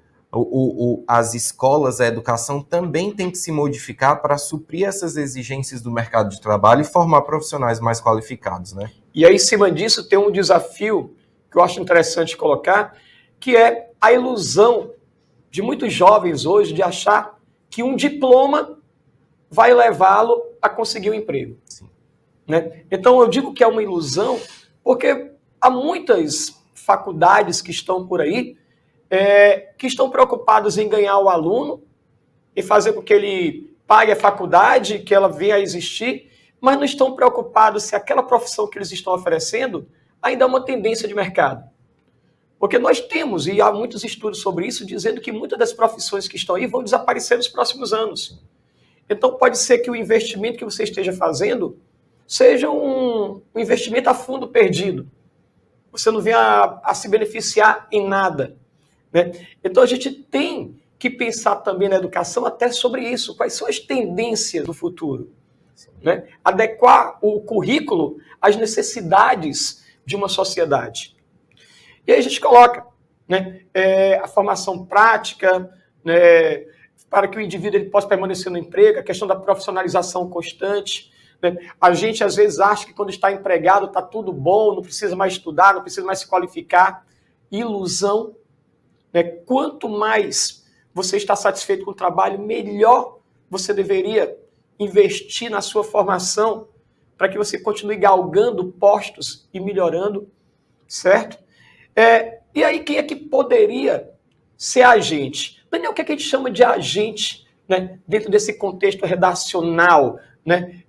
as escolas, a educação também tem que se modificar para suprir essas exigências do mercado de trabalho e formar profissionais mais qualificados, né? E aí, em cima disso, tem um desafio que eu acho interessante colocar, que é a ilusão de muitos jovens hoje de achar que um diploma vai levá-lo a conseguir um emprego. Sim. Né? Então, eu digo que é uma ilusão porque há muitas faculdades que estão por aí que estão preocupados em ganhar o aluno e fazer com que ele pague a faculdade, que ela venha a existir, mas não estão preocupados se aquela profissão que eles estão oferecendo ainda é uma tendência de mercado. Porque nós temos, e há muitos estudos sobre isso, dizendo que muitas das profissões que estão aí vão desaparecer nos próximos anos. Então pode ser que o investimento que você esteja fazendo seja um investimento a fundo perdido. Você não venha a se beneficiar em nada. Né? Então a gente tem que pensar também na educação até sobre isso. Quais são as tendências do futuro? Né? Adequar o currículo às necessidades de uma sociedade. E aí a gente coloca, né, a formação prática, né, para que o indivíduo ele possa permanecer no emprego, a questão da profissionalização constante. Né? A gente às vezes acha que quando está empregado está tudo bom, não precisa mais estudar, não precisa mais se qualificar. Ilusão. Né? Quanto mais você está satisfeito com o trabalho, melhor você deveria investir na sua formação para que você continue galgando postos e melhorando, certo? E aí, quem é que poderia ser agente? Daniel, o que é que a gente chama de agente, né, dentro desse contexto redacional? Né?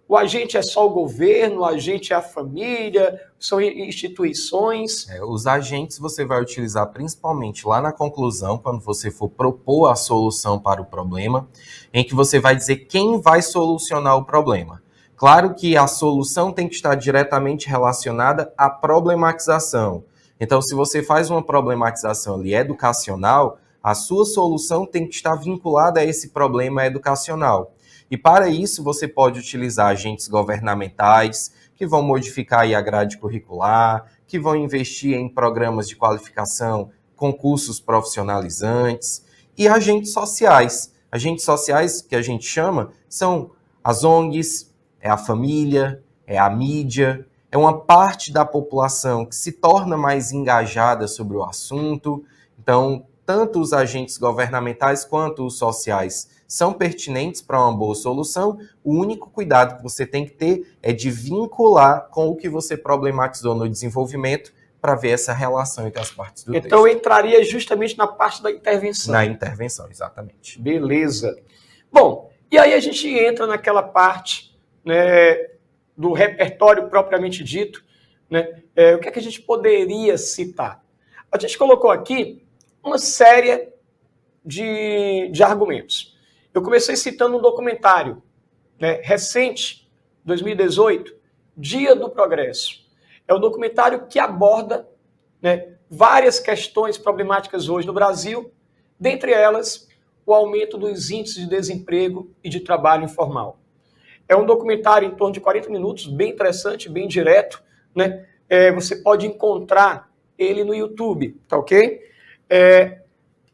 O agente é só o governo, o agente é a família, são instituições. Os agentes você vai utilizar principalmente lá na conclusão, quando você for propor a solução para o problema, em que você vai dizer quem vai solucionar o problema. Claro que a solução tem que estar diretamente relacionada à problematização. Então, se você faz uma problematização ali educacional, a sua solução tem que estar vinculada a esse problema educacional. E para isso, você pode utilizar agentes governamentais, que vão modificar aí a grade curricular, que vão investir em programas de qualificação, concursos profissionalizantes, e agentes sociais. Agentes sociais, que a gente chama, são as ONGs, é a família, é a mídia, é uma parte da população que se torna mais engajada sobre o assunto. Então, tanto os agentes governamentais quanto os sociais são pertinentes para uma boa solução. O único cuidado que você tem que ter é de vincular com o que você problematizou no desenvolvimento para ver essa relação entre as partes do texto. Então, eu entraria justamente na parte da intervenção. Na intervenção, exatamente. Beleza. Bom, e aí a gente entra naquela parte, né, do repertório propriamente dito. Né? O que é que a gente poderia citar? A gente colocou aqui uma série de argumentos. Eu comecei citando um documentário, né, recente, 2018, Dia do Progresso. É um documentário que aborda, né, várias questões problemáticas hoje no Brasil, dentre elas o aumento dos índices de desemprego e de trabalho informal. É um documentário em torno de 40 minutos, bem interessante, bem direto. Né? Você pode encontrar ele no YouTube, tá ok?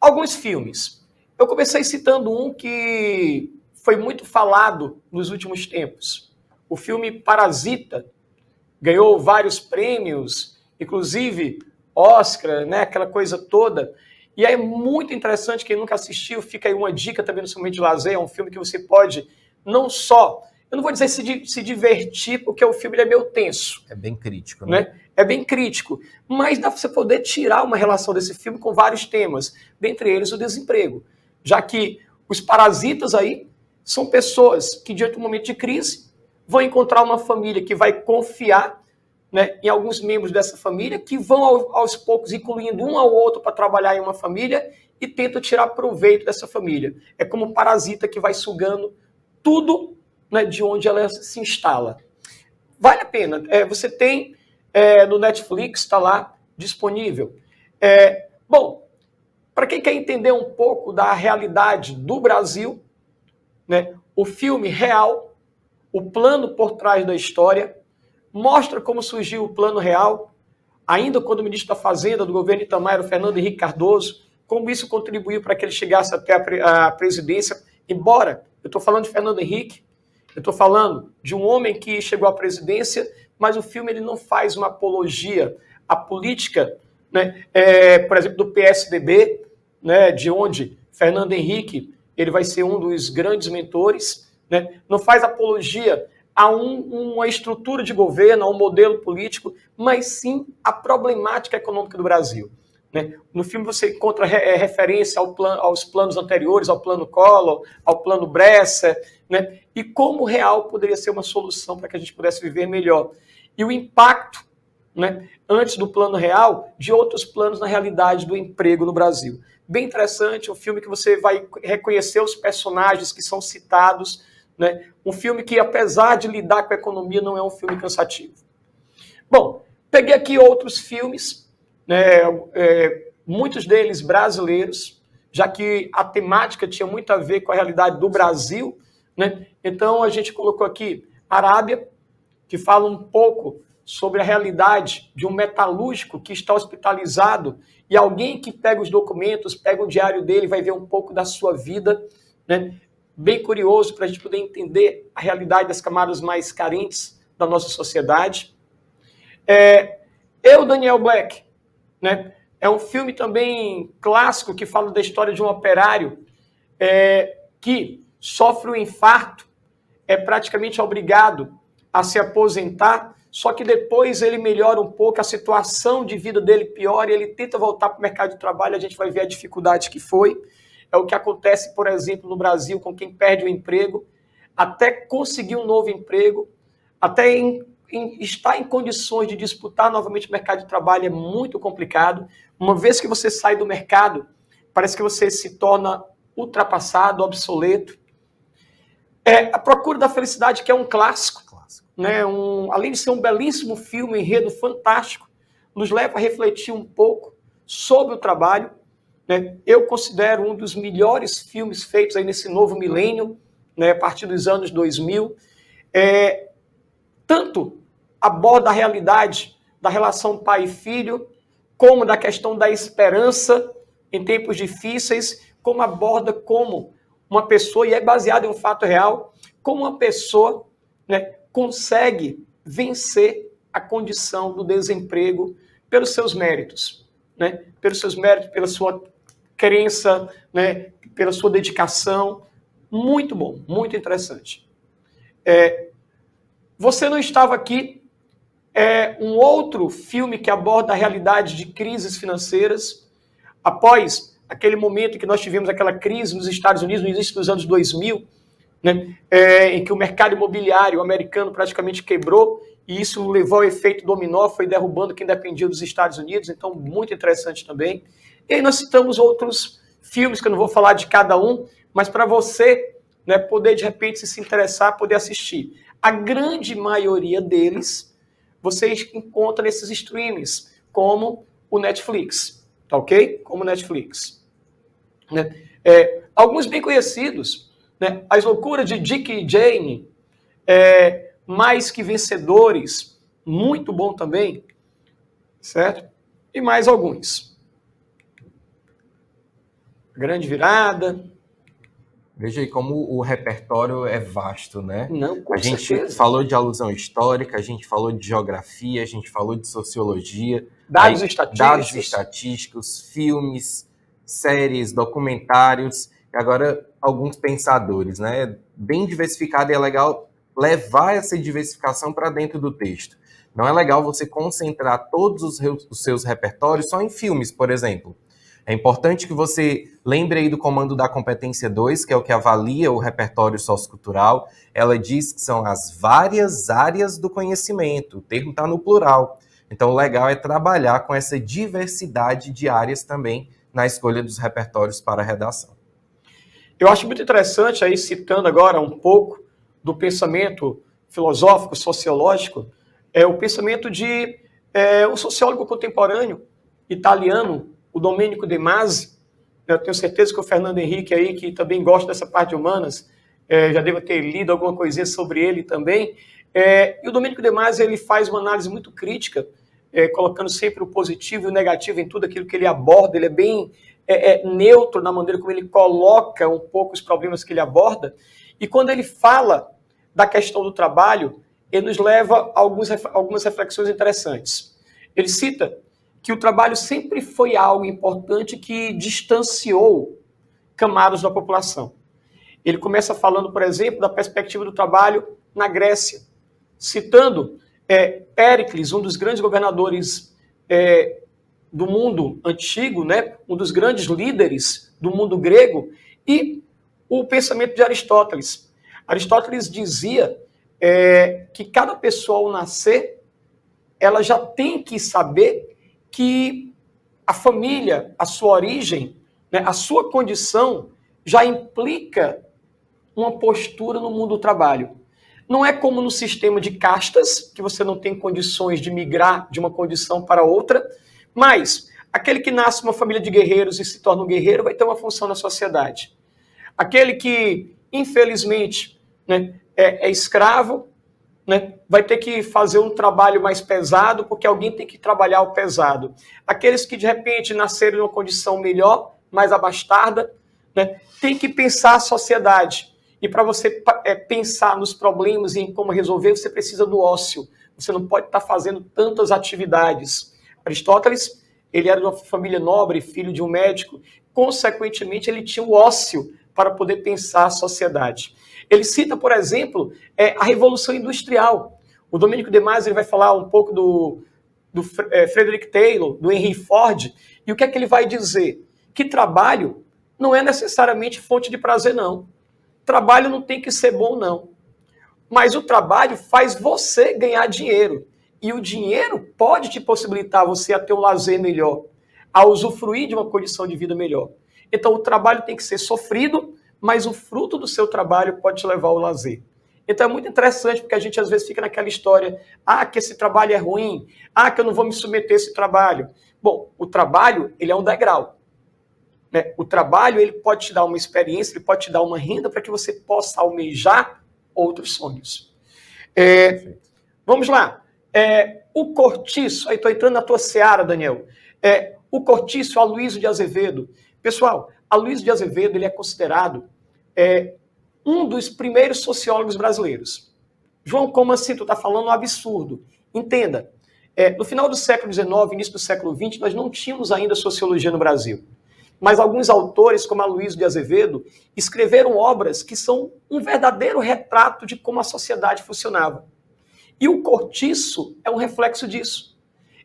Alguns filmes. Eu comecei citando um que foi muito falado nos últimos tempos. O filme Parasita, ganhou vários prêmios, inclusive Oscar, né, aquela coisa toda. E é muito interessante, quem nunca assistiu, fica aí uma dica também no seu momento de lazer, é um filme que você pode não só, eu não vou dizer se divertir, porque o filme ele é meio tenso. É bem crítico, né? É bem crítico, mas dá para você poder tirar uma relação desse filme com vários temas, dentre eles o desemprego, já que os parasitas aí são pessoas que, diante de um momento de crise, vão encontrar uma família que vai confiar, né, em alguns membros dessa família, que vão aos poucos incluindo um ao outro para trabalhar em uma família e tentam tirar proveito dessa família. É como um parasita que vai sugando tudo, né, de onde ela se instala. Vale a pena. Você tem no Netflix, está lá disponível. Bom, para quem quer entender um pouco da realidade do Brasil, né, o filme Real, o plano por trás da história, mostra como surgiu o Plano Real, ainda quando o ministro da Fazenda do governo Itamar era o Fernando Henrique Cardoso, como isso contribuiu para que ele chegasse até a presidência, embora eu estou falando de Fernando Henrique, eu estou falando de um homem que chegou à presidência, mas o filme ele não faz uma apologia à política, né, por exemplo, do PSDB, né, de onde Fernando Henrique ele vai ser um dos grandes mentores, né, não faz apologia a uma estrutura de governo, a um modelo político, mas sim a problemática econômica do Brasil. Né? No filme você encontra referência aos planos anteriores, ao plano Collor, ao plano Bresser, né? E como o real poderia ser uma solução para que a gente pudesse viver melhor. E o impacto, né, antes do plano real, de outros planos na realidade do emprego no Brasil. Bem interessante, um filme que você vai reconhecer os personagens que são citados, né? Um filme que, apesar de lidar com a economia, não é um filme cansativo. Bom, peguei aqui outros filmes, né, muitos deles brasileiros, já que a temática tinha muito a ver com a realidade do Brasil, né? Então a gente colocou aqui Arábia, que fala um pouco sobre a realidade de um metalúrgico que está hospitalizado e alguém que pega os documentos, pega o diário dele, vai ver um pouco da sua vida, né? Bem curioso para a gente poder entender a realidade das camadas mais carentes da nossa sociedade. Daniel Black, né? É um filme também clássico que fala da história de um operário que sofre um infarto, é praticamente obrigado a se aposentar, só que depois ele melhora um pouco, a situação de vida dele piora e ele tenta voltar para o mercado de trabalho, a gente vai ver a dificuldade que foi. É o que acontece, por exemplo, no Brasil, com quem perde o emprego, até conseguir um novo emprego, até estar em condições de disputar novamente o mercado de trabalho é muito complicado. Uma vez que você sai do mercado, parece que você se torna ultrapassado, obsoleto. A Procura da Felicidade, que é um clássico, né? Além de ser um belíssimo filme, um enredo fantástico, nos leva a refletir um pouco sobre o trabalho. Né? Eu considero um dos melhores filmes feitos aí nesse novo milênio, né, a partir dos anos 2000. Tanto aborda a realidade da relação pai e filho, como da questão da esperança em tempos difíceis, como aborda como uma pessoa, e é baseado em um fato real, como uma pessoa, né, consegue vencer a condição do desemprego pelos seus méritos, né? Pelos seus méritos, pela sua crença, né? Pela sua dedicação. Muito bom, muito interessante. Você Não Estava Aqui é um outro filme que aborda a realidade de crises financeiras. Após aquele momento em que nós tivemos aquela crise nos Estados Unidos, no início dos anos 2000, né, em que o mercado imobiliário americano praticamente quebrou, e isso levou ao efeito dominó, foi derrubando quem dependia dos Estados Unidos, então muito interessante também. E aí nós citamos outros filmes, que eu não vou falar de cada um, mas para você, né, poder de repente se interessar, poder assistir. A grande maioria deles, vocês encontram nesses streamings, como o Netflix, tá ok? Como o Netflix. Né? Alguns bem conhecidos, né? As Loucuras de Dick e Jane, Mais que Vencedores, muito bom também, certo? E mais alguns. Grande Virada. Veja aí como o repertório é vasto, né? Não, com A gente certeza. falou de alusão histórica, a gente falou de geografia, a gente falou de sociologia, Dados dados estatísticos. estatísticos, filmes, séries, documentários, e agora alguns pensadores, né? Bem diversificado e é legal levar essa diversificação para dentro do texto. Não é legal você concentrar todos os seus repertórios só em filmes, por exemplo. É importante que você lembre aí do comando da competência 2, que é o que avalia o repertório sociocultural. Ela diz que são as várias áreas do conhecimento. O termo está no plural. Então, o legal é trabalhar com essa diversidade de áreas também na escolha dos repertórios para a redação. Eu acho muito interessante, aí citando agora um pouco do pensamento filosófico, sociológico, o pensamento de um sociólogo contemporâneo italiano, o Domenico De Masi. Eu tenho certeza que o Fernando Henrique aí, que também gosta dessa parte de humanas, já deva ter lido alguma coisinha sobre ele também. E o Domenico De Masi, ele faz uma análise muito crítica, colocando sempre o positivo e o negativo em tudo aquilo que ele aborda. Ele é bem neutro na maneira como ele coloca um pouco os problemas que ele aborda. E quando ele fala da questão do trabalho, ele nos leva a algumas reflexões interessantes. Ele cita que o trabalho sempre foi algo importante que distanciou camadas da população. Ele começa falando, por exemplo, da perspectiva do trabalho na Grécia, citando Péricles, um dos grandes governadores do mundo antigo, né? Um dos grandes líderes do mundo grego, e o pensamento de Aristóteles. Aristóteles dizia que cada pessoa, ao nascer, ela já tem que saber que a família, a sua origem, né, a sua condição já implica uma postura no mundo do trabalho. Não é como no sistema de castas, que você não tem condições de migrar de uma condição para outra, mas aquele que nasce numa família de guerreiros e se torna um guerreiro vai ter uma função na sociedade. Aquele que, infelizmente, né, é escravo, né, vai ter que fazer um trabalho mais pesado, porque alguém tem que trabalhar o pesado. Aqueles que, de repente, nasceram em uma condição melhor, mais abastada, né, tem que pensar a sociedade. E para você pensar nos problemas e em como resolver, você precisa do ócio. Você não pode estar fazendo tantas atividades. Aristóteles, ele era de uma família nobre, filho de um médico. Consequentemente, ele tinha o ócio para poder pensar a sociedade. Ele cita, por exemplo, a Revolução Industrial. O Domenico De Masi ele vai falar um pouco do Frederick Taylor, do Henry Ford, e o que é que ele vai dizer? Que trabalho não é necessariamente fonte de prazer, não. Trabalho não tem que ser bom, não. Mas o trabalho faz você ganhar dinheiro. E o dinheiro pode te possibilitar você a ter um lazer melhor, a usufruir de uma condição de vida melhor. Então, o trabalho tem que ser sofrido, mas o fruto do seu trabalho pode te levar ao lazer. Então, é muito interessante, porque a gente às vezes fica naquela história, que esse trabalho é ruim, que eu não vou me submeter a esse trabalho. Bom, o trabalho, ele é um degrau. Né? O trabalho, ele pode te dar uma experiência, ele pode te dar uma renda para que você possa almejar outros sonhos. Vamos lá. O Cortiço, aí estou entrando na tua seara, Daniel. O Cortiço, Aloysio de Azevedo. Pessoal, Aloysio de Azevedo ele é considerado um dos primeiros sociólogos brasileiros. João, como assim? Tu está falando um absurdo. Entenda, no final do século XIX, início do século XX, nós não tínhamos ainda sociologia no Brasil. Mas alguns autores, como Aloysio de Azevedo, escreveram obras que são um verdadeiro retrato de como a sociedade funcionava. E o Cortiço é um reflexo disso.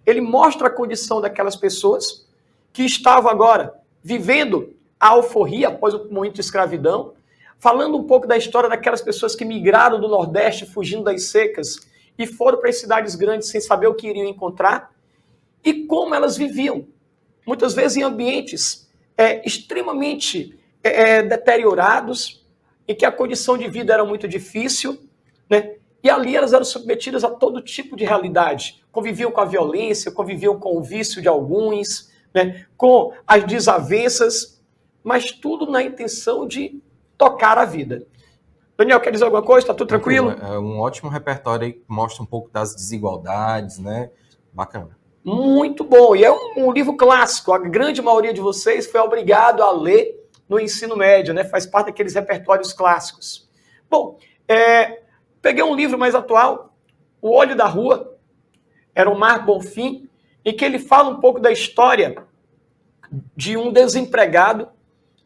Ele mostra a condição daquelas pessoas que estavam agora vivendo a alforria após o momento de escravidão, falando um pouco da história daquelas pessoas que migraram do Nordeste, fugindo das secas, e foram para as cidades grandes sem saber o que iriam encontrar, e como elas viviam. Muitas vezes em ambientes extremamente deteriorados, em que a condição de vida era muito difícil, né? E ali elas eram submetidas a todo tipo de realidade. Conviviam com a violência, conviviam com o vício de alguns, né? Com as desavenças, mas tudo na intenção de tocar a vida. Daniel, quer dizer alguma coisa? Está tudo tranquilo? É um ótimo repertório aí que mostra um pouco das desigualdades, né? Bacana. Muito bom. E é um livro clássico. A grande maioria de vocês foi obrigado a ler no ensino médio, né? Faz parte daqueles repertórios clássicos. Bom, peguei um livro mais atual, O Olho da Rua, era o Mar Bonfim, em que ele fala um pouco da história de um desempregado,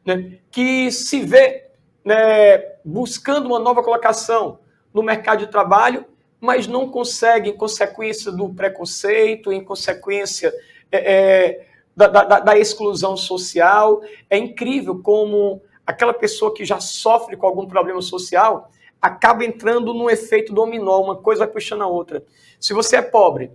né, que se vê, né, buscando uma nova colocação no mercado de trabalho, mas não consegue, em consequência do preconceito, em consequência da exclusão social. É incrível como aquela pessoa que já sofre com algum problema social acaba entrando num efeito dominó, uma coisa vai puxando a outra. Se você é pobre,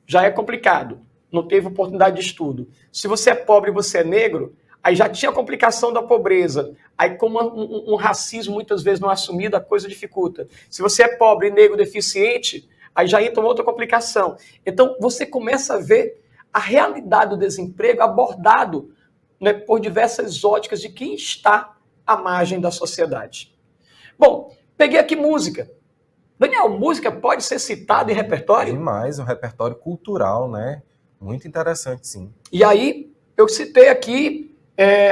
já é complicado, não teve oportunidade de estudo. Se você é pobre e você é negro, aí já tinha a complicação da pobreza. Aí, como um racismo muitas vezes não assumido, a coisa dificulta. Se você é pobre, negro, deficiente, aí já entra uma outra complicação. Então, você começa a ver a realidade do desemprego abordado, né, por diversas óticas de quem está à margem da sociedade. Bom, peguei aqui música. Daniel, música pode ser citada em repertório? Demais, um repertório cultural, né? Muito interessante, sim. E aí, eu citei aqui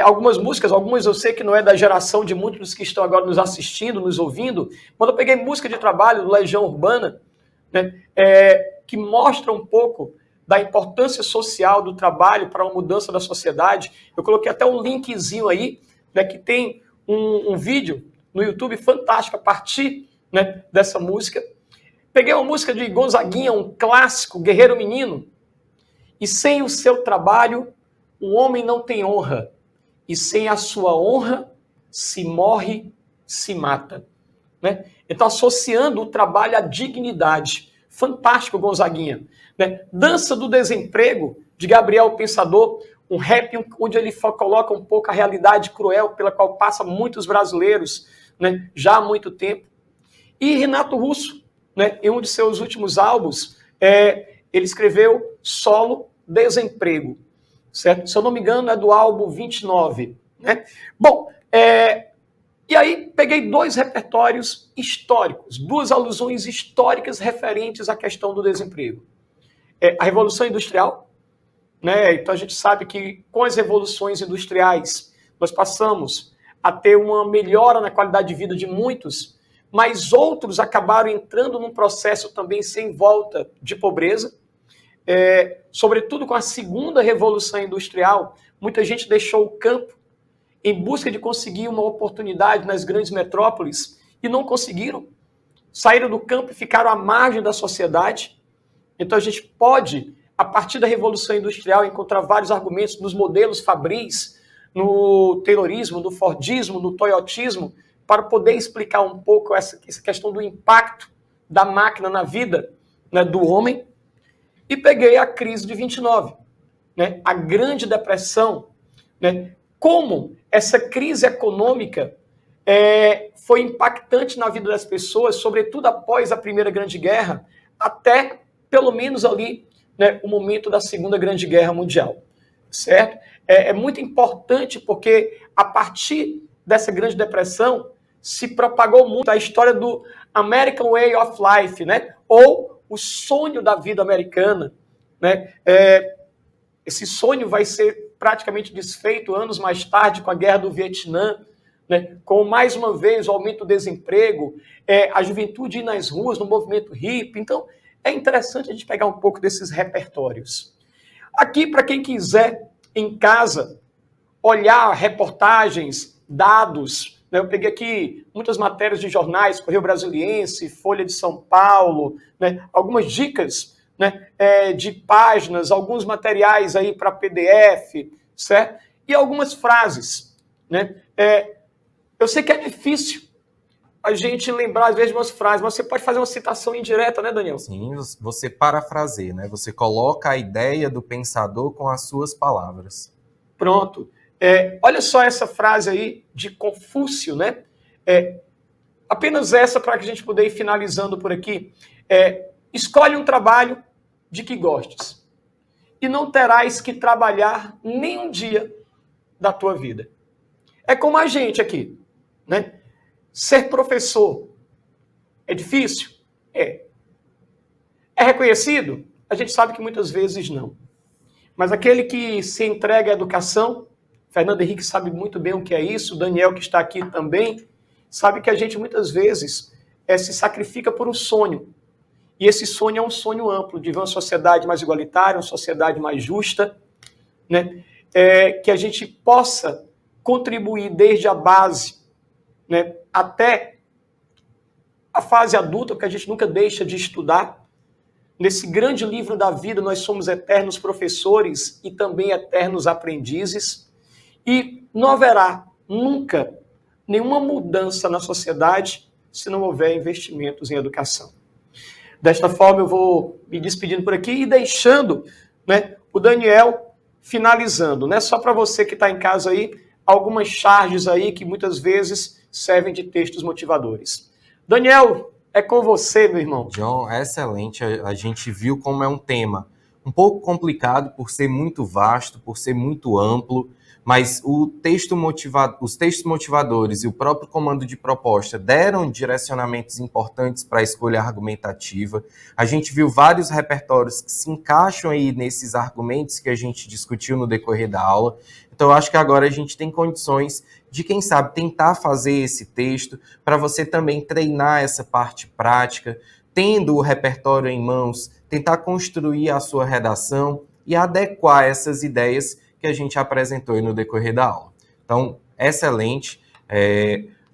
algumas músicas, algumas eu sei que não é da geração de muitos dos que estão agora nos assistindo, nos ouvindo, mas eu peguei música de trabalho do Legião Urbana, né, que mostra um pouco da importância social do trabalho para uma mudança da sociedade. Eu coloquei até um linkzinho aí, né, que tem um vídeo no YouTube fantástico a partir, né, dessa música. Peguei uma música de Gonzaguinha, um clássico, Guerreiro Menino. E sem o seu trabalho, o homem não tem honra. E sem a sua honra, se morre, se mata. Né? Então, associando o trabalho à dignidade. Fantástico, Gonzaguinha. Né? Dança do Desemprego, de Gabriel Pensador, um rap onde ele coloca um pouco a realidade cruel pela qual passam muitos brasileiros, né, já há muito tempo. E Renato Russo, né, em um de seus últimos álbuns, ele escreveu Solo Desemprego, certo? Se eu não me engano, é do álbum 29. Né? Bom, e aí peguei dois repertórios históricos, duas alusões históricas referentes à questão do desemprego. A Revolução Industrial, né? Então a gente sabe que com as revoluções industriais nós passamos a ter uma melhora na qualidade de vida de muitos, mas outros acabaram entrando num processo também sem volta de pobreza. Sobretudo com a segunda Revolução Industrial, muita gente deixou o campo em busca de conseguir uma oportunidade nas grandes metrópoles e não conseguiram. Saíram do campo e ficaram à margem da sociedade. Então a gente pode, a partir da Revolução Industrial, encontrar vários argumentos nos modelos fabris, no Taylorismo, no Fordismo, no Toyotismo, para poder explicar um pouco essa questão do impacto da máquina na vida, né, do homem. E peguei a crise de 29, né, a Grande Depressão, né, como essa crise econômica foi impactante na vida das pessoas, sobretudo após a Primeira Grande Guerra, até pelo menos ali, né, o momento da Segunda Grande Guerra Mundial, certo? É muito importante porque a partir dessa Grande Depressão se propagou muito a história do American Way of Life, né? Ou o sonho da vida americana, né? Esse sonho vai ser praticamente desfeito anos mais tarde com a Guerra do Vietnã, né? Com mais uma vez o aumento do desemprego, a juventude ir nas ruas no movimento hippie. Então é interessante a gente pegar um pouco desses repertórios. Aqui, para quem quiser, em casa, olhar reportagens, dados, né? Eu peguei aqui muitas matérias de jornais, Correio Brasiliense, Folha de São Paulo, né? Algumas dicas, né, de páginas, alguns materiais aí para PDF, certo? E algumas frases, né? Eu sei que é difícil a gente lembrar, às vezes, de umas frases, mas você pode fazer uma citação indireta, né, Daniel? Sim, você parafraseia, né? Você coloca a ideia do pensador com as suas palavras. Pronto. Olha só essa frase aí de Confúcio, né? Apenas essa para que a gente poder ir finalizando por aqui. Escolhe um trabalho de que gostes e não terás que trabalhar nem um dia da tua vida. É como a gente aqui, né? Ser professor é difícil? É reconhecido? A gente sabe que muitas vezes não. Mas aquele que se entrega à educação Fernando Henrique sabe muito bem o que é isso, o Daniel, que está aqui também, sabe que a gente muitas vezes se sacrifica por um sonho. E esse sonho é um sonho amplo, de ver uma sociedade mais igualitária, uma sociedade mais justa, né? Que a gente possa contribuir desde a base, né, até a fase adulta, porque a gente nunca deixa de estudar. Nesse grande livro da vida, nós somos eternos professores e também eternos aprendizes. E não haverá nunca nenhuma mudança na sociedade se não houver investimentos em educação. Desta forma, eu vou me despedindo por aqui e deixando, né, o Daniel finalizando, né? Só para você que está em casa aí, algumas charges aí que muitas vezes servem de textos motivadores. Daniel, é com você, meu irmão. John, excelente. A gente viu como é um tema um pouco complicado por ser muito vasto, por ser muito amplo, mas os textos motivadores e o próprio comando de proposta deram direcionamentos importantes para a escolha argumentativa. A gente viu vários repertórios que se encaixam aí nesses argumentos que a gente discutiu no decorrer da aula. Então, eu acho que agora a gente tem condições de, quem sabe, tentar fazer esse texto para você também treinar essa parte prática, tendo o repertório em mãos, tentar construir a sua redação e adequar essas ideias que a gente apresentou aí no decorrer da aula. Então, excelente.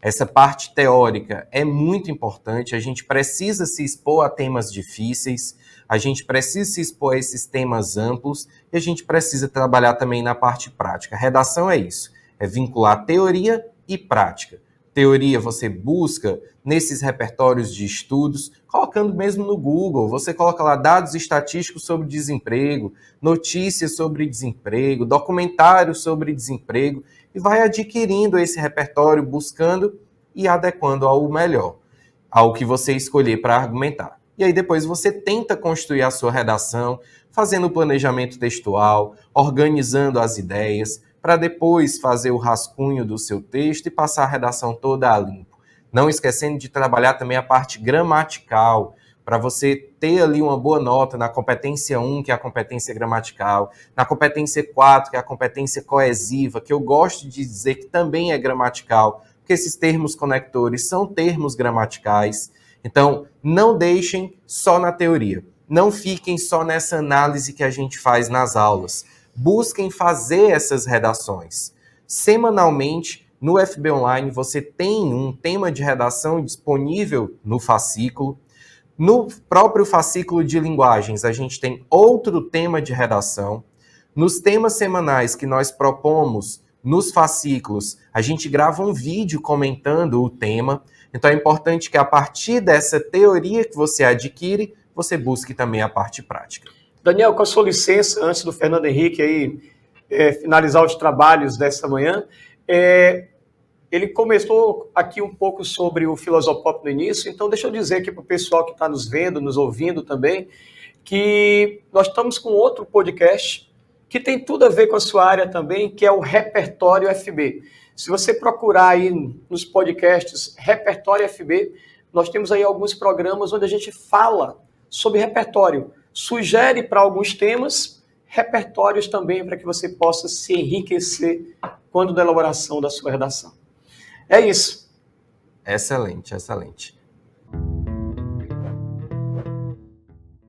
Essa parte teórica é muito importante, a gente precisa se expor a temas difíceis, a gente precisa se expor a esses temas amplos e a gente precisa trabalhar também na parte prática. A redação é isso, é vincular teoria e prática. Teoria você busca nesses repertórios de estudos, colocando mesmo no Google, você coloca lá dados estatísticos sobre desemprego, notícias sobre desemprego, documentários sobre desemprego, e vai adquirindo esse repertório, buscando e adequando ao melhor, ao que você escolher para argumentar. E aí depois você tenta construir a sua redação, fazendo o planejamento textual, organizando as ideias, para depois fazer o rascunho do seu texto e passar a redação toda a limpo. Não esquecendo de trabalhar também a parte gramatical, para você ter ali uma boa nota na competência 1, que é a competência gramatical, na competência 4, que é a competência coesiva, que eu gosto de dizer que também é gramatical, porque esses termos conectores são termos gramaticais. Então, não deixem só na teoria. Não fiquem só nessa análise que a gente faz nas aulas. Busquem fazer essas redações. Semanalmente, no FB Online, você tem um tema de redação disponível no fascículo. No próprio fascículo de linguagens, a gente tem outro tema de redação. Nos temas semanais que nós propomos nos fascículos, a gente grava um vídeo comentando o tema. Então é importante que a partir dessa teoria que você adquire, você busque também a parte prática. Daniel, com a sua licença, antes do Fernando Henrique aí, finalizar os trabalhos dessa manhã, ele começou aqui um pouco sobre o Filosofop no início, então deixa eu dizer aqui para o pessoal que está nos vendo, nos ouvindo também, que nós estamos com outro podcast que tem tudo a ver com a sua área também, que é o Repertório FB. Se você procurar aí nos podcasts Repertório FB, nós temos aí alguns programas onde a gente fala sobre repertório, sugere para alguns temas, repertórios também para que você possa se enriquecer quando da elaboração da sua redação. É isso. Excelente, excelente.